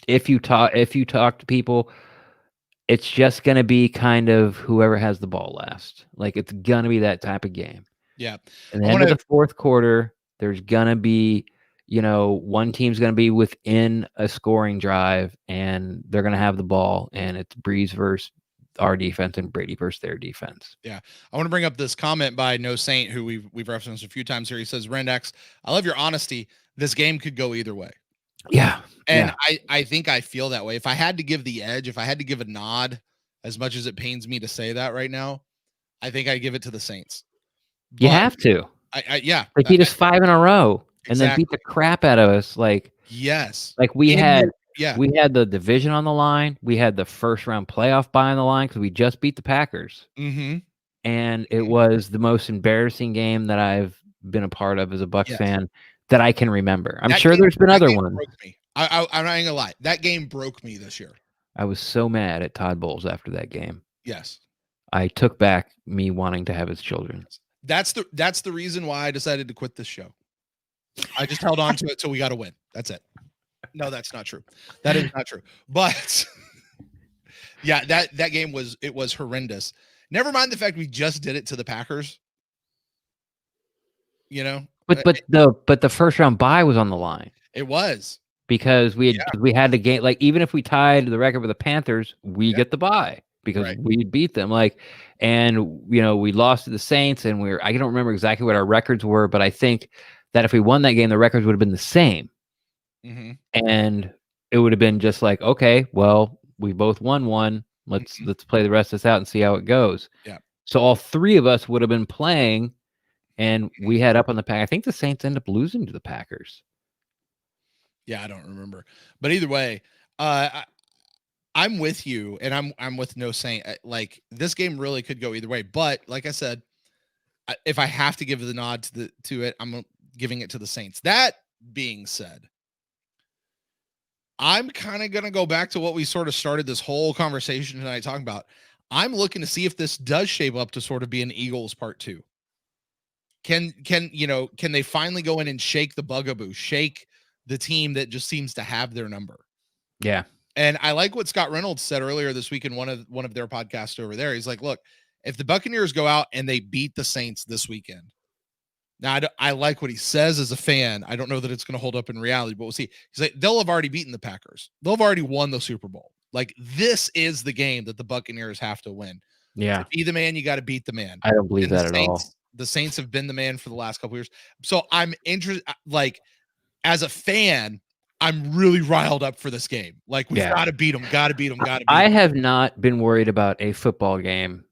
Speaker 3: if you talk to people, it's just going to be kind of whoever has the ball last. Like it's going to be that type of game.
Speaker 2: Yeah.
Speaker 3: And the end of the fourth quarter, there's going to be, one team's going to be within a scoring drive and they're going to have the ball, and it's Breeze versus our defense and Brady versus their defense.
Speaker 2: Yeah. I want to bring up this comment by No Saint, who we've referenced a few times here. He says, Rendex, I love your honesty. This game could go either way.
Speaker 3: Yeah.
Speaker 2: And I think I feel that way. If I had to give the edge, if I had to give a nod, as much as it pains me to say that right now, I think I give it to the Saints. But
Speaker 3: you have to.
Speaker 2: They
Speaker 3: beat us 5 in a row and
Speaker 2: exactly.
Speaker 3: then beat the crap out of us. Like,
Speaker 2: yes.
Speaker 3: Like we had the division on the line. We had the first round playoff bye on the line because we just beat the Packers. And it was the most embarrassing game that I've been a part of as a Bucs fan that I can remember. I'm sure there's been other ones.
Speaker 2: Broke me. I'm not gonna lie. That game broke me this year.
Speaker 3: I was so mad at Todd Bowles after that game.
Speaker 2: Yes.
Speaker 3: I took back me wanting to have his children.
Speaker 2: That's the reason why I decided to quit this show. I just held on to it till we got to win. That's it. No, that's not true. That is not true. But yeah, that game was horrendous. Never mind the fact we just did it to the Packers.
Speaker 3: But the first round bye was on the line.
Speaker 2: It was.
Speaker 3: Because we had to gain, like, even if we tied the record with the Panthers, we get the bye because we beat them. Like, and we lost to the Saints, and I don't remember exactly what our records were, but I think that if we won that game, the records would have been the same. And it would have been just like, okay, well, we both won one. Let's play the rest of this out and see how it goes.
Speaker 2: Yeah.
Speaker 3: So all 3 of us would have been playing, and we had up on the pack. I think the Saints ended up losing to the Packers.
Speaker 2: Yeah, I don't remember. But either way, I'm with you, and I'm with No Saint. Like, this game really could go either way. But like I said, if I have to give the nod to it, I'm giving it to the Saints. That being said, I'm kind of going to go back to what we sort of started this whole conversation tonight talking about. I'm looking to see if this does shape up to sort of be an Eagles part 2. Can they finally go in and shake the bugaboo, shake the team that just seems to have their number?
Speaker 3: Yeah.
Speaker 2: And I like what Scott Reynolds said earlier this week in one of their podcasts over there. He's like, look, if the Buccaneers go out and they beat the Saints this weekend. Now, I like what he says as a fan. I don't know that it's going to hold up in reality, but we'll see. He's like, they'll have already beaten the Packers. They'll have already won the Super Bowl. Like, this is the game that the Buccaneers have to win.
Speaker 3: Yeah.
Speaker 2: To be the man, you got to beat the man.
Speaker 3: I don't believe that at all.
Speaker 2: The Saints have been the man for the last couple of years. So I'm interested, like, as a fan, I'm really riled up for this game. Like, we've got to beat them, got to beat them, got to beat them.
Speaker 3: I have not been worried about a football game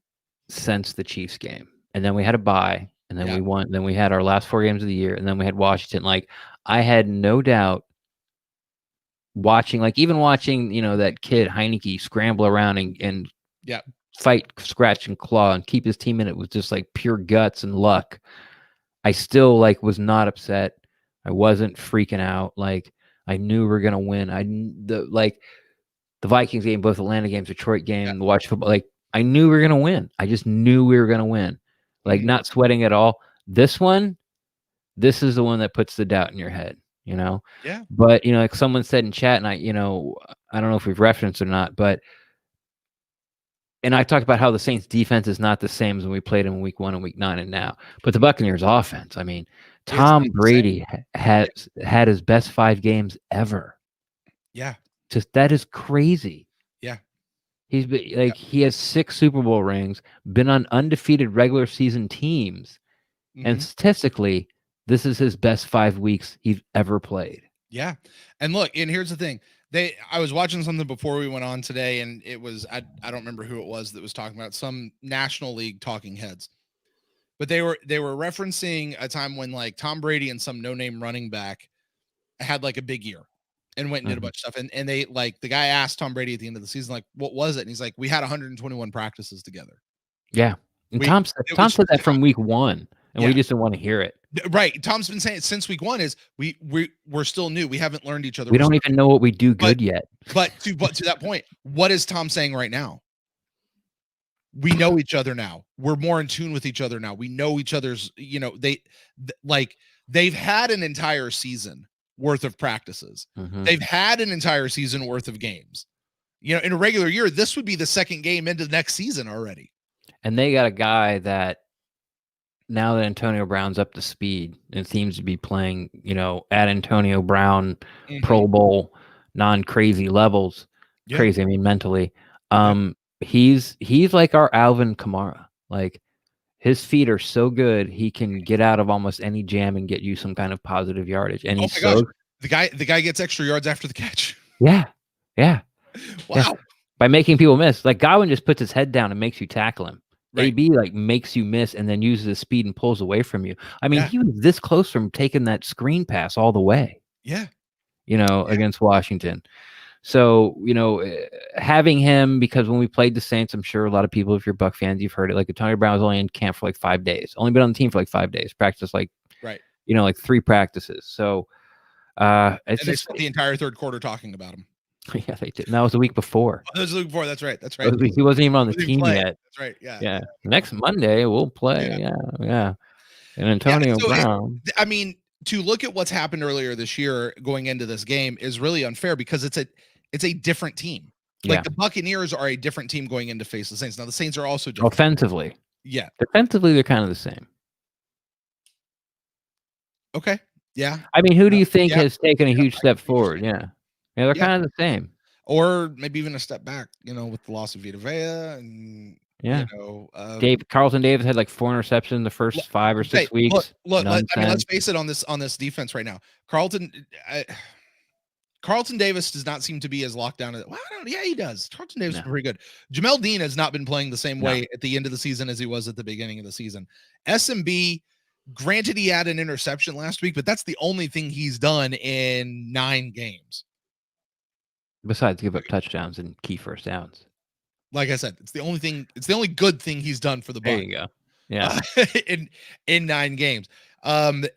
Speaker 3: since the Chiefs game. And then we had a bye, and then
Speaker 2: Yeah.
Speaker 3: we won. Then we had our last 4 games of the year, and then we had Washington. Like, I had no doubt watching, that kid Heineke scramble around and
Speaker 2: Yeah.
Speaker 3: fight, scratch, and claw and keep his team in it with just like pure guts and luck. I still was not upset. I wasn't freaking out. Like, I knew we were gonna win. The Vikings game, both Atlanta games, Detroit game, the Watch football. Like, I knew we were gonna win. I just knew we were gonna win. Like, not sweating at all. This is the one that puts the doubt in your head,
Speaker 2: Yeah.
Speaker 3: But like someone said in chat, and I don't know if we've referenced or not, but and I talked about how the Saints defense is not the same as when we played them in week 1 and week 9 and now. But the Buccaneers offense, I mean, Tom Brady had his best 5 games ever.
Speaker 2: Yeah.
Speaker 3: Just, that is crazy.
Speaker 2: Yeah.
Speaker 3: He's been, he has 6 Super Bowl rings, been on undefeated regular season teams. And statistically, this is his best 5 weeks he's ever played.
Speaker 2: Yeah. And look, and here's the thing. I was watching something before we went on today, and it was, I don't remember who it was that was talking about, some National League talking heads. But they were referencing a time when Tom Brady and some no-name running back had a big year and went and did a bunch of stuff. And they the guy asked Tom Brady at the end of the season, what was it? And he's like, we had 121 practices together.
Speaker 3: Yeah. And Tom said that from week 1, and we just didn't want to hear it.
Speaker 2: Right. Tom's been saying it since week 1 is we're still new. We haven't learned each other.
Speaker 3: We don't even know what we do good yet.
Speaker 2: But to that point, what is Tom saying right now? We know each other now. We're more in tune with each other now. We know each other's, they've had an entire season worth of practices. They've had an entire season worth of games. In a regular year, this would be the second game into the next season already.
Speaker 3: And they got a guy that, now that Antonio Brown's up to speed and seems to be playing, at Antonio Brown Pro Bowl, non-crazy levels, crazy, I mean, mentally, he's like our Alvin Kamara. Like, his feet are so good, he can get out of almost any jam and get you some kind of positive yardage. And he's
Speaker 2: the guy gets extra yards after the catch.
Speaker 3: Yeah. Wow.
Speaker 2: Yeah.
Speaker 3: By making people miss. Like, Godwin just puts his head down and makes you tackle him.
Speaker 2: Right.
Speaker 3: AB makes you miss and then uses his speed and pulls away from you. I mean, he was this close from taking that screen pass all the way.
Speaker 2: Yeah.
Speaker 3: Against Washington. So, having him, because when we played the Saints, I'm sure a lot of people, if you're Buck fans, you've heard it. Antonio Brown was only in camp for 5 days. Only been on the team for 5 days. Practiced 3 practices. So it's
Speaker 2: and they spent the entire third quarter talking about him.
Speaker 3: Yeah, they did. And that was the week before.
Speaker 2: That was the week before. That's right.
Speaker 3: He wasn't even on the team yet.
Speaker 2: That's right. Yeah.
Speaker 3: Yeah. Next Monday we'll play. Yeah. And Antonio Brown.
Speaker 2: I mean, to look at what's happened earlier this year going into this game is really unfair because it's a different team. The Buccaneers are a different team going into face the Saints. Now the Saints are also different.
Speaker 3: Offensively.
Speaker 2: Yeah.
Speaker 3: Defensively, they're kind of the same.
Speaker 2: Okay. Yeah.
Speaker 3: I mean, who do you think has taken a huge step forward? Yeah. Yeah, they're kind of the same.
Speaker 2: Or maybe even a step back, with the loss of Vita Vea and
Speaker 3: Carlton Davis had 4 interceptions in the first 5 or 6 weeks.
Speaker 2: Look, let's face it on this defense right now. Carlton Davis does not seem to be as locked down. He does. Carlton Davis is pretty good. Jamel Dean has not been playing the same way at the end of the season as he was at the beginning of the season. SMB, granted, he had an interception last week, but that's the only thing he's done in 9 games.
Speaker 3: Besides give up touchdowns and key first downs.
Speaker 2: Like I said, it's the only good thing he's done for the Bucs.
Speaker 3: There you go. Yeah.
Speaker 2: In 9 games. Guys,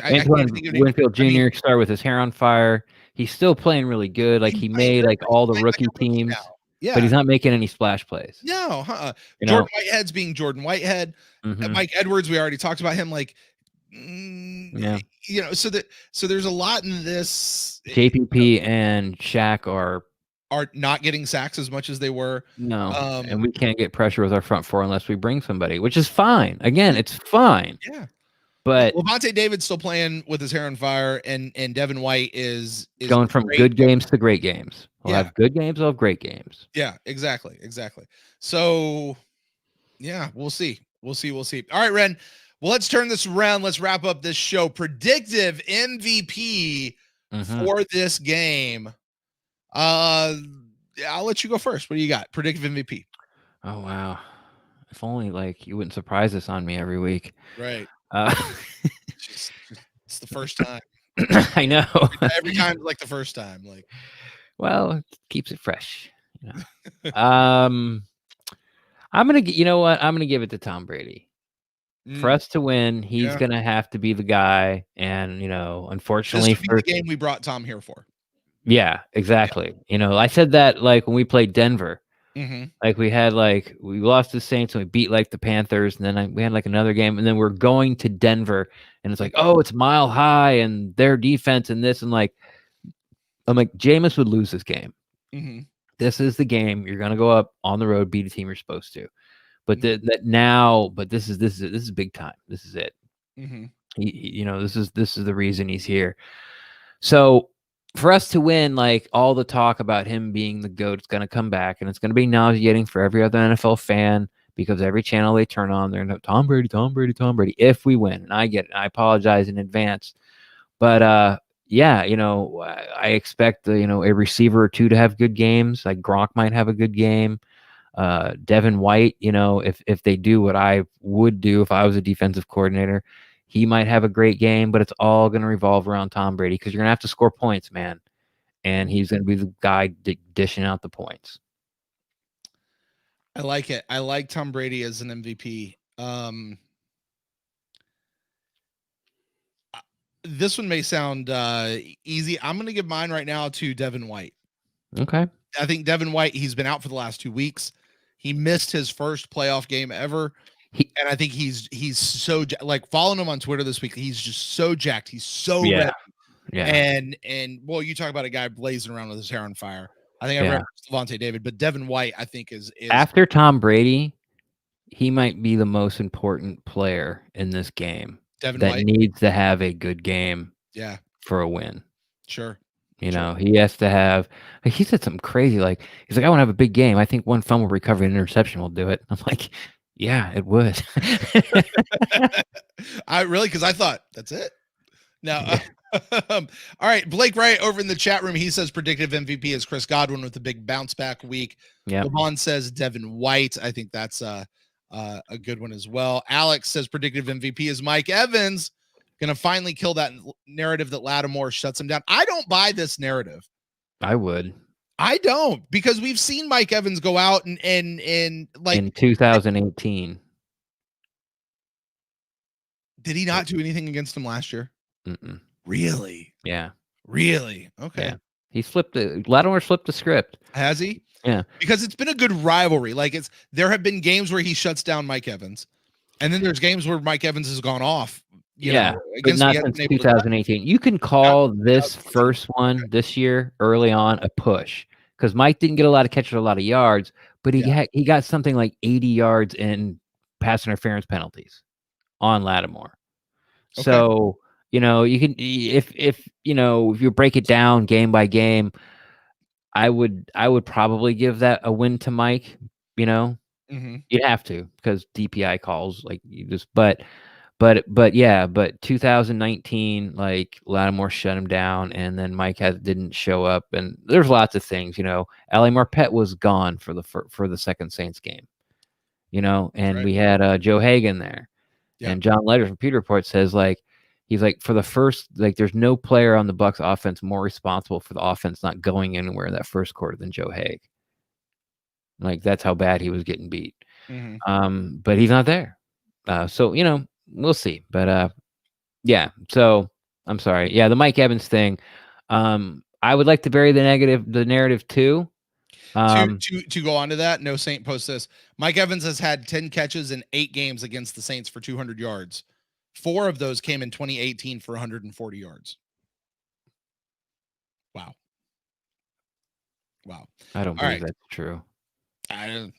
Speaker 3: Antoine Winfield Jr. started with his hair on fire. He's still playing really good. He made all the rookie teams.
Speaker 2: Yeah.
Speaker 3: But he's not making any splash plays.
Speaker 2: No, Jordan Whitehead's being Jordan Whitehead. Mike Edwards, we already talked about him. So there's a lot in this.
Speaker 3: JPP and Shaq are
Speaker 2: not getting sacks as much as they were.
Speaker 3: No, and we can't get pressure with our front 4 unless we bring somebody, which is fine. Again, it's fine.
Speaker 2: Yeah.
Speaker 3: But
Speaker 2: Levante David's still playing with his hair on fire, and Devin White is
Speaker 3: going from good games to great games. We'll have good games, we'll have great games.
Speaker 2: Yeah, exactly. So, yeah, we'll see. All right, Ren. Well, let's turn this around. Let's wrap up this show. Predictive MVP for this game. I'll let you go first. What do you got? Predictive MVP.
Speaker 3: Oh wow! If only like you wouldn't surprise this on me every week.
Speaker 2: Right.
Speaker 3: Uh,
Speaker 2: It's the first time.
Speaker 3: I know.
Speaker 2: Every time, like the first time. Like,
Speaker 3: well, it keeps it fresh. You know. I'm gonna. You know what? I'm gonna give it to Tom Brady. For us to win, he's gonna have to be the guy, and unfortunately,
Speaker 2: this would be the game we brought Tom here for.
Speaker 3: Yeah, exactly. Yeah. I said that like when we played Denver.
Speaker 2: Mm-hmm.
Speaker 3: Like we lost the Saints and we beat like the Panthers, and then we had like another game, and then we're going to Denver, and it's like, oh, it's Mile High and their defense and this, and like, I'm like, Jameis would lose this game.
Speaker 2: Mm-hmm.
Speaker 3: This is the game. You're gonna go up on the road, beat a team you're supposed to, but this is big time. This is it.
Speaker 2: Mm-hmm.
Speaker 3: This is the reason he's here. So for us to win, like all the talk about him being the GOAT is going to come back, and it's going to be nauseating for every other NFL fan because every channel they turn on, they're going to Tom Brady, Tom Brady, Tom Brady. If we win, and I get it, I apologize in advance, but yeah, I expect a receiver or two to have good games. Like Gronk might have a good game. Devin White, if they do what I would do if I was a defensive coordinator, he might have a great game, but it's all going to revolve around Tom Brady because you're going to have to score points, man. And he's going to be the guy dishing out the points.
Speaker 2: I like it. I like Tom Brady as an MVP. This one may sound easy. I'm going to give mine right now to Devin White.
Speaker 3: Okay.
Speaker 2: I think Devin White, he's been out for the last 2 weeks. He missed his first playoff game ever. And I think he's so like following him on Twitter this week. He's just so jacked. He's so ready.
Speaker 3: Yeah.
Speaker 2: And well, you talk about a guy blazing around with his hair on fire. I think I referenced Levante David, but Devin White, I think is
Speaker 3: after Tom Brady, he might be the most important player in this game.
Speaker 2: Devin
Speaker 3: that
Speaker 2: White
Speaker 3: needs to have a good game.
Speaker 2: Yeah.
Speaker 3: For a win.
Speaker 2: Sure.
Speaker 3: He has to have. Like, he said something crazy. Like he's like, I want to have a big game. I think one fumble recovery and interception will do it. I'm like, yeah, it would.
Speaker 2: Because I thought that's it. Now, all right, Blake Wright over in the chat room. He says predictive MVP is Chris Godwin with a big bounce back week.
Speaker 3: Yeah.
Speaker 2: Lamont says Devin White. I think that's a good one as well. Alex says predictive MVP is Mike Evans. Going to finally kill that narrative that Lattimore shuts him down. I don't buy this narrative.
Speaker 3: I would.
Speaker 2: I don't, because we've seen Mike Evans go out and like
Speaker 3: in 2018.
Speaker 2: Did he not do anything against him last year?
Speaker 3: Mm-mm.
Speaker 2: Really?
Speaker 3: Yeah.
Speaker 2: Really? Okay.
Speaker 3: Yeah. He Lattimore flipped the script.
Speaker 2: Has he?
Speaker 3: Yeah.
Speaker 2: Because it's been a good rivalry. Like there have been games where he shuts down Mike Evans, and then there's games where Mike Evans has gone off.
Speaker 3: But not since 2018. You can call this first one this year early on a push because Mike didn't get a lot of catches, a lot of yards, but he got something like 80 yards in pass interference penalties on Lattimore. Okay. So you can if you break it down game by game, I would probably give that a win to Mike.
Speaker 2: Mm-hmm.
Speaker 3: You have to because DPI calls like you just but 2019, like Lattimore shut him down, and then Mike didn't show up, and there's lots of things. Ali Marpet was gone for the second Saints game, and we had Joe Hagan there, and John Ledger from Pewter Report says like he's like for the first there's no player on the Bucs offense more responsible for the offense not going anywhere in that first quarter than Joe Hagan. Like that's how bad he was getting beat.
Speaker 2: Mm-hmm.
Speaker 3: But he's not there, so we'll see, but yeah. So I'm sorry. Yeah, the Mike Evans thing. I would like to bury the narrative too.
Speaker 2: To go on to that, No Saint posts this. Mike Evans has had 10 catches in 8 games against the Saints for 200 yards. 4 of those came in 2018 for 140 yards. Wow.
Speaker 3: I don't believe that's true.
Speaker 2: I'm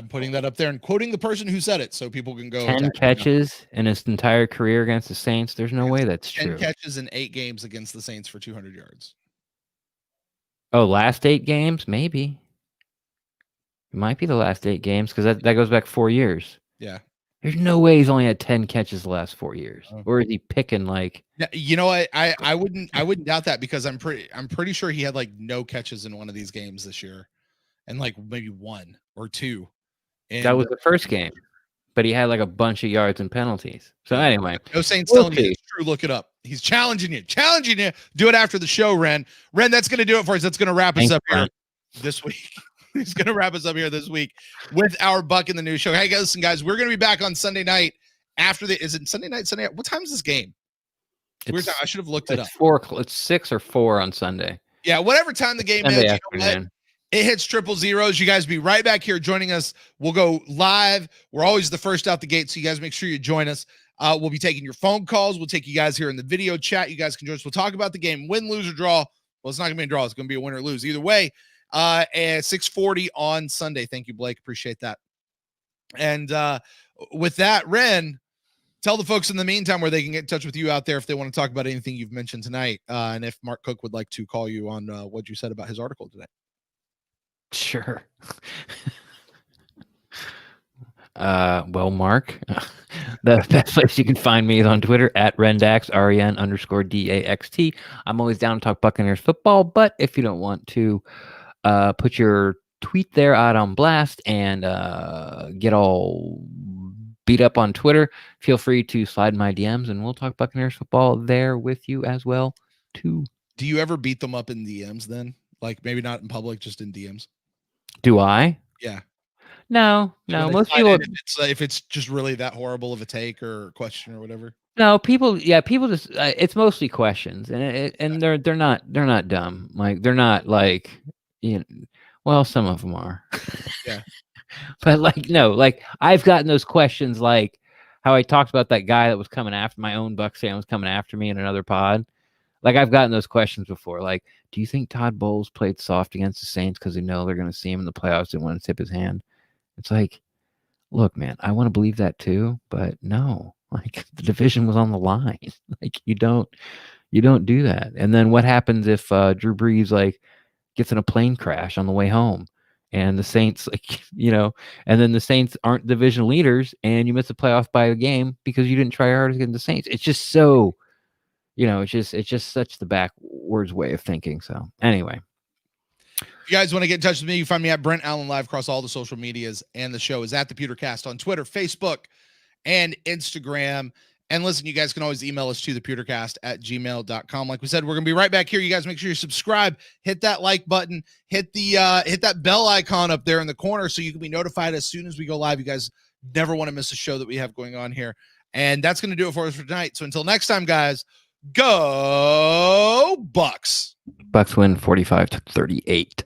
Speaker 2: putting that up there and quoting the person who said it so people can go
Speaker 3: 10 catches in his entire career against the Saints. There's no way that's
Speaker 2: 10
Speaker 3: true.
Speaker 2: 10 catches in 8 games against the Saints for 200 yards.
Speaker 3: Oh, last 8 games? Maybe. It might be the last 8 games because that goes back 4 years.
Speaker 2: Yeah.
Speaker 3: There's no way he's only had 10 catches the last 4 years. Or is he picking like?
Speaker 2: I wouldn't doubt that because I'm pretty sure he had like no catches in one of these games this year. and like maybe 1 or 2. And
Speaker 3: that was the first game, but he had like a bunch of yards and penalties. So anyway,
Speaker 2: no Saints
Speaker 3: we'll
Speaker 2: telling you it's true. Look it up. He's challenging you. Do it after the show, Ren. Ren, that's going to do it for us. That's going to wrap us up here this week. He's going to wrap us up here this week with our Buck in the News show. Hey, guys, listen, guys, we're going to be back on Sunday night after the. Is it Sunday night? Sunday night? What time is this game? I should have looked it up.
Speaker 3: It's 6 or 4 on Sunday.
Speaker 2: Yeah, whatever time the game
Speaker 3: Sunday
Speaker 2: is.
Speaker 3: afternoon.
Speaker 2: It hits 000. You guys be right back here joining us. We'll go live. We're always the first out the gate, so you guys make sure you join us. We'll be taking your phone calls. We'll take you guys here in the video chat. You guys can join us. We'll talk about the game, win, lose, or draw. Well, it's not going to be a draw. It's going to be a win or lose. Either way, at 6:40 on Sunday. Thank you, Blake. Appreciate that. And with that, Ren, tell the folks in the meantime where they can get in touch with you out there if they want to talk about anything you've mentioned tonight, and if Mark Cook would like to call you on what you said about his article today.
Speaker 3: Sure. Well, Mark, the best place you can find me is on Twitter at Rendax, REN_DAXT. I'm always down to talk Buccaneers football, but if you don't want to put your tweet there out on blast and get all beat up on Twitter, feel free to slide my DMs and we'll talk Buccaneers football there with you as well, too.
Speaker 2: Do you ever beat them up in DMs then? Like maybe not in public, just in DMs?
Speaker 3: Do I?
Speaker 2: Yeah.
Speaker 3: No. Most people,
Speaker 2: if it's just really that horrible of a take or question or whatever.
Speaker 3: No, people just it's mostly questions, and they're not dumb. Like they're not like, well, some of them are.
Speaker 2: Yeah.
Speaker 3: But like no, like I've gotten those questions, like how I talked about that guy that was coming after my own Bucs fan was coming after me in another pod. Like I've gotten those questions before. Like, do you think Todd Bowles played soft against the Saints because they know they're going to see him in the playoffs and want to tip his hand? It's like, look, man, I want to believe that too, but no, like the division was on the line. Like you don't do that. And then what happens if Drew Brees like gets in a plane crash on the way home and the Saints and then the Saints aren't division leaders and you miss the playoff by a game because you didn't try hard against the Saints. It's just so, it's just such the backwards way of thinking. So anyway.
Speaker 2: If you guys want to get in touch with me, you find me at Brent Allen Live across all the social medias, and the show is at the Pewtercast on Twitter, Facebook, and Instagram. And listen, you guys can always email us to thepewtercast@gmail.com. Like we said, we're gonna be right back here. You guys make sure you subscribe, hit that like button, hit that bell icon up there in the corner so you can be notified as soon as we go live. You guys never want to miss a show that we have going on here. And that's gonna do it for us for tonight. So until next time, guys, go Bucs.
Speaker 3: Bucs win 45-38.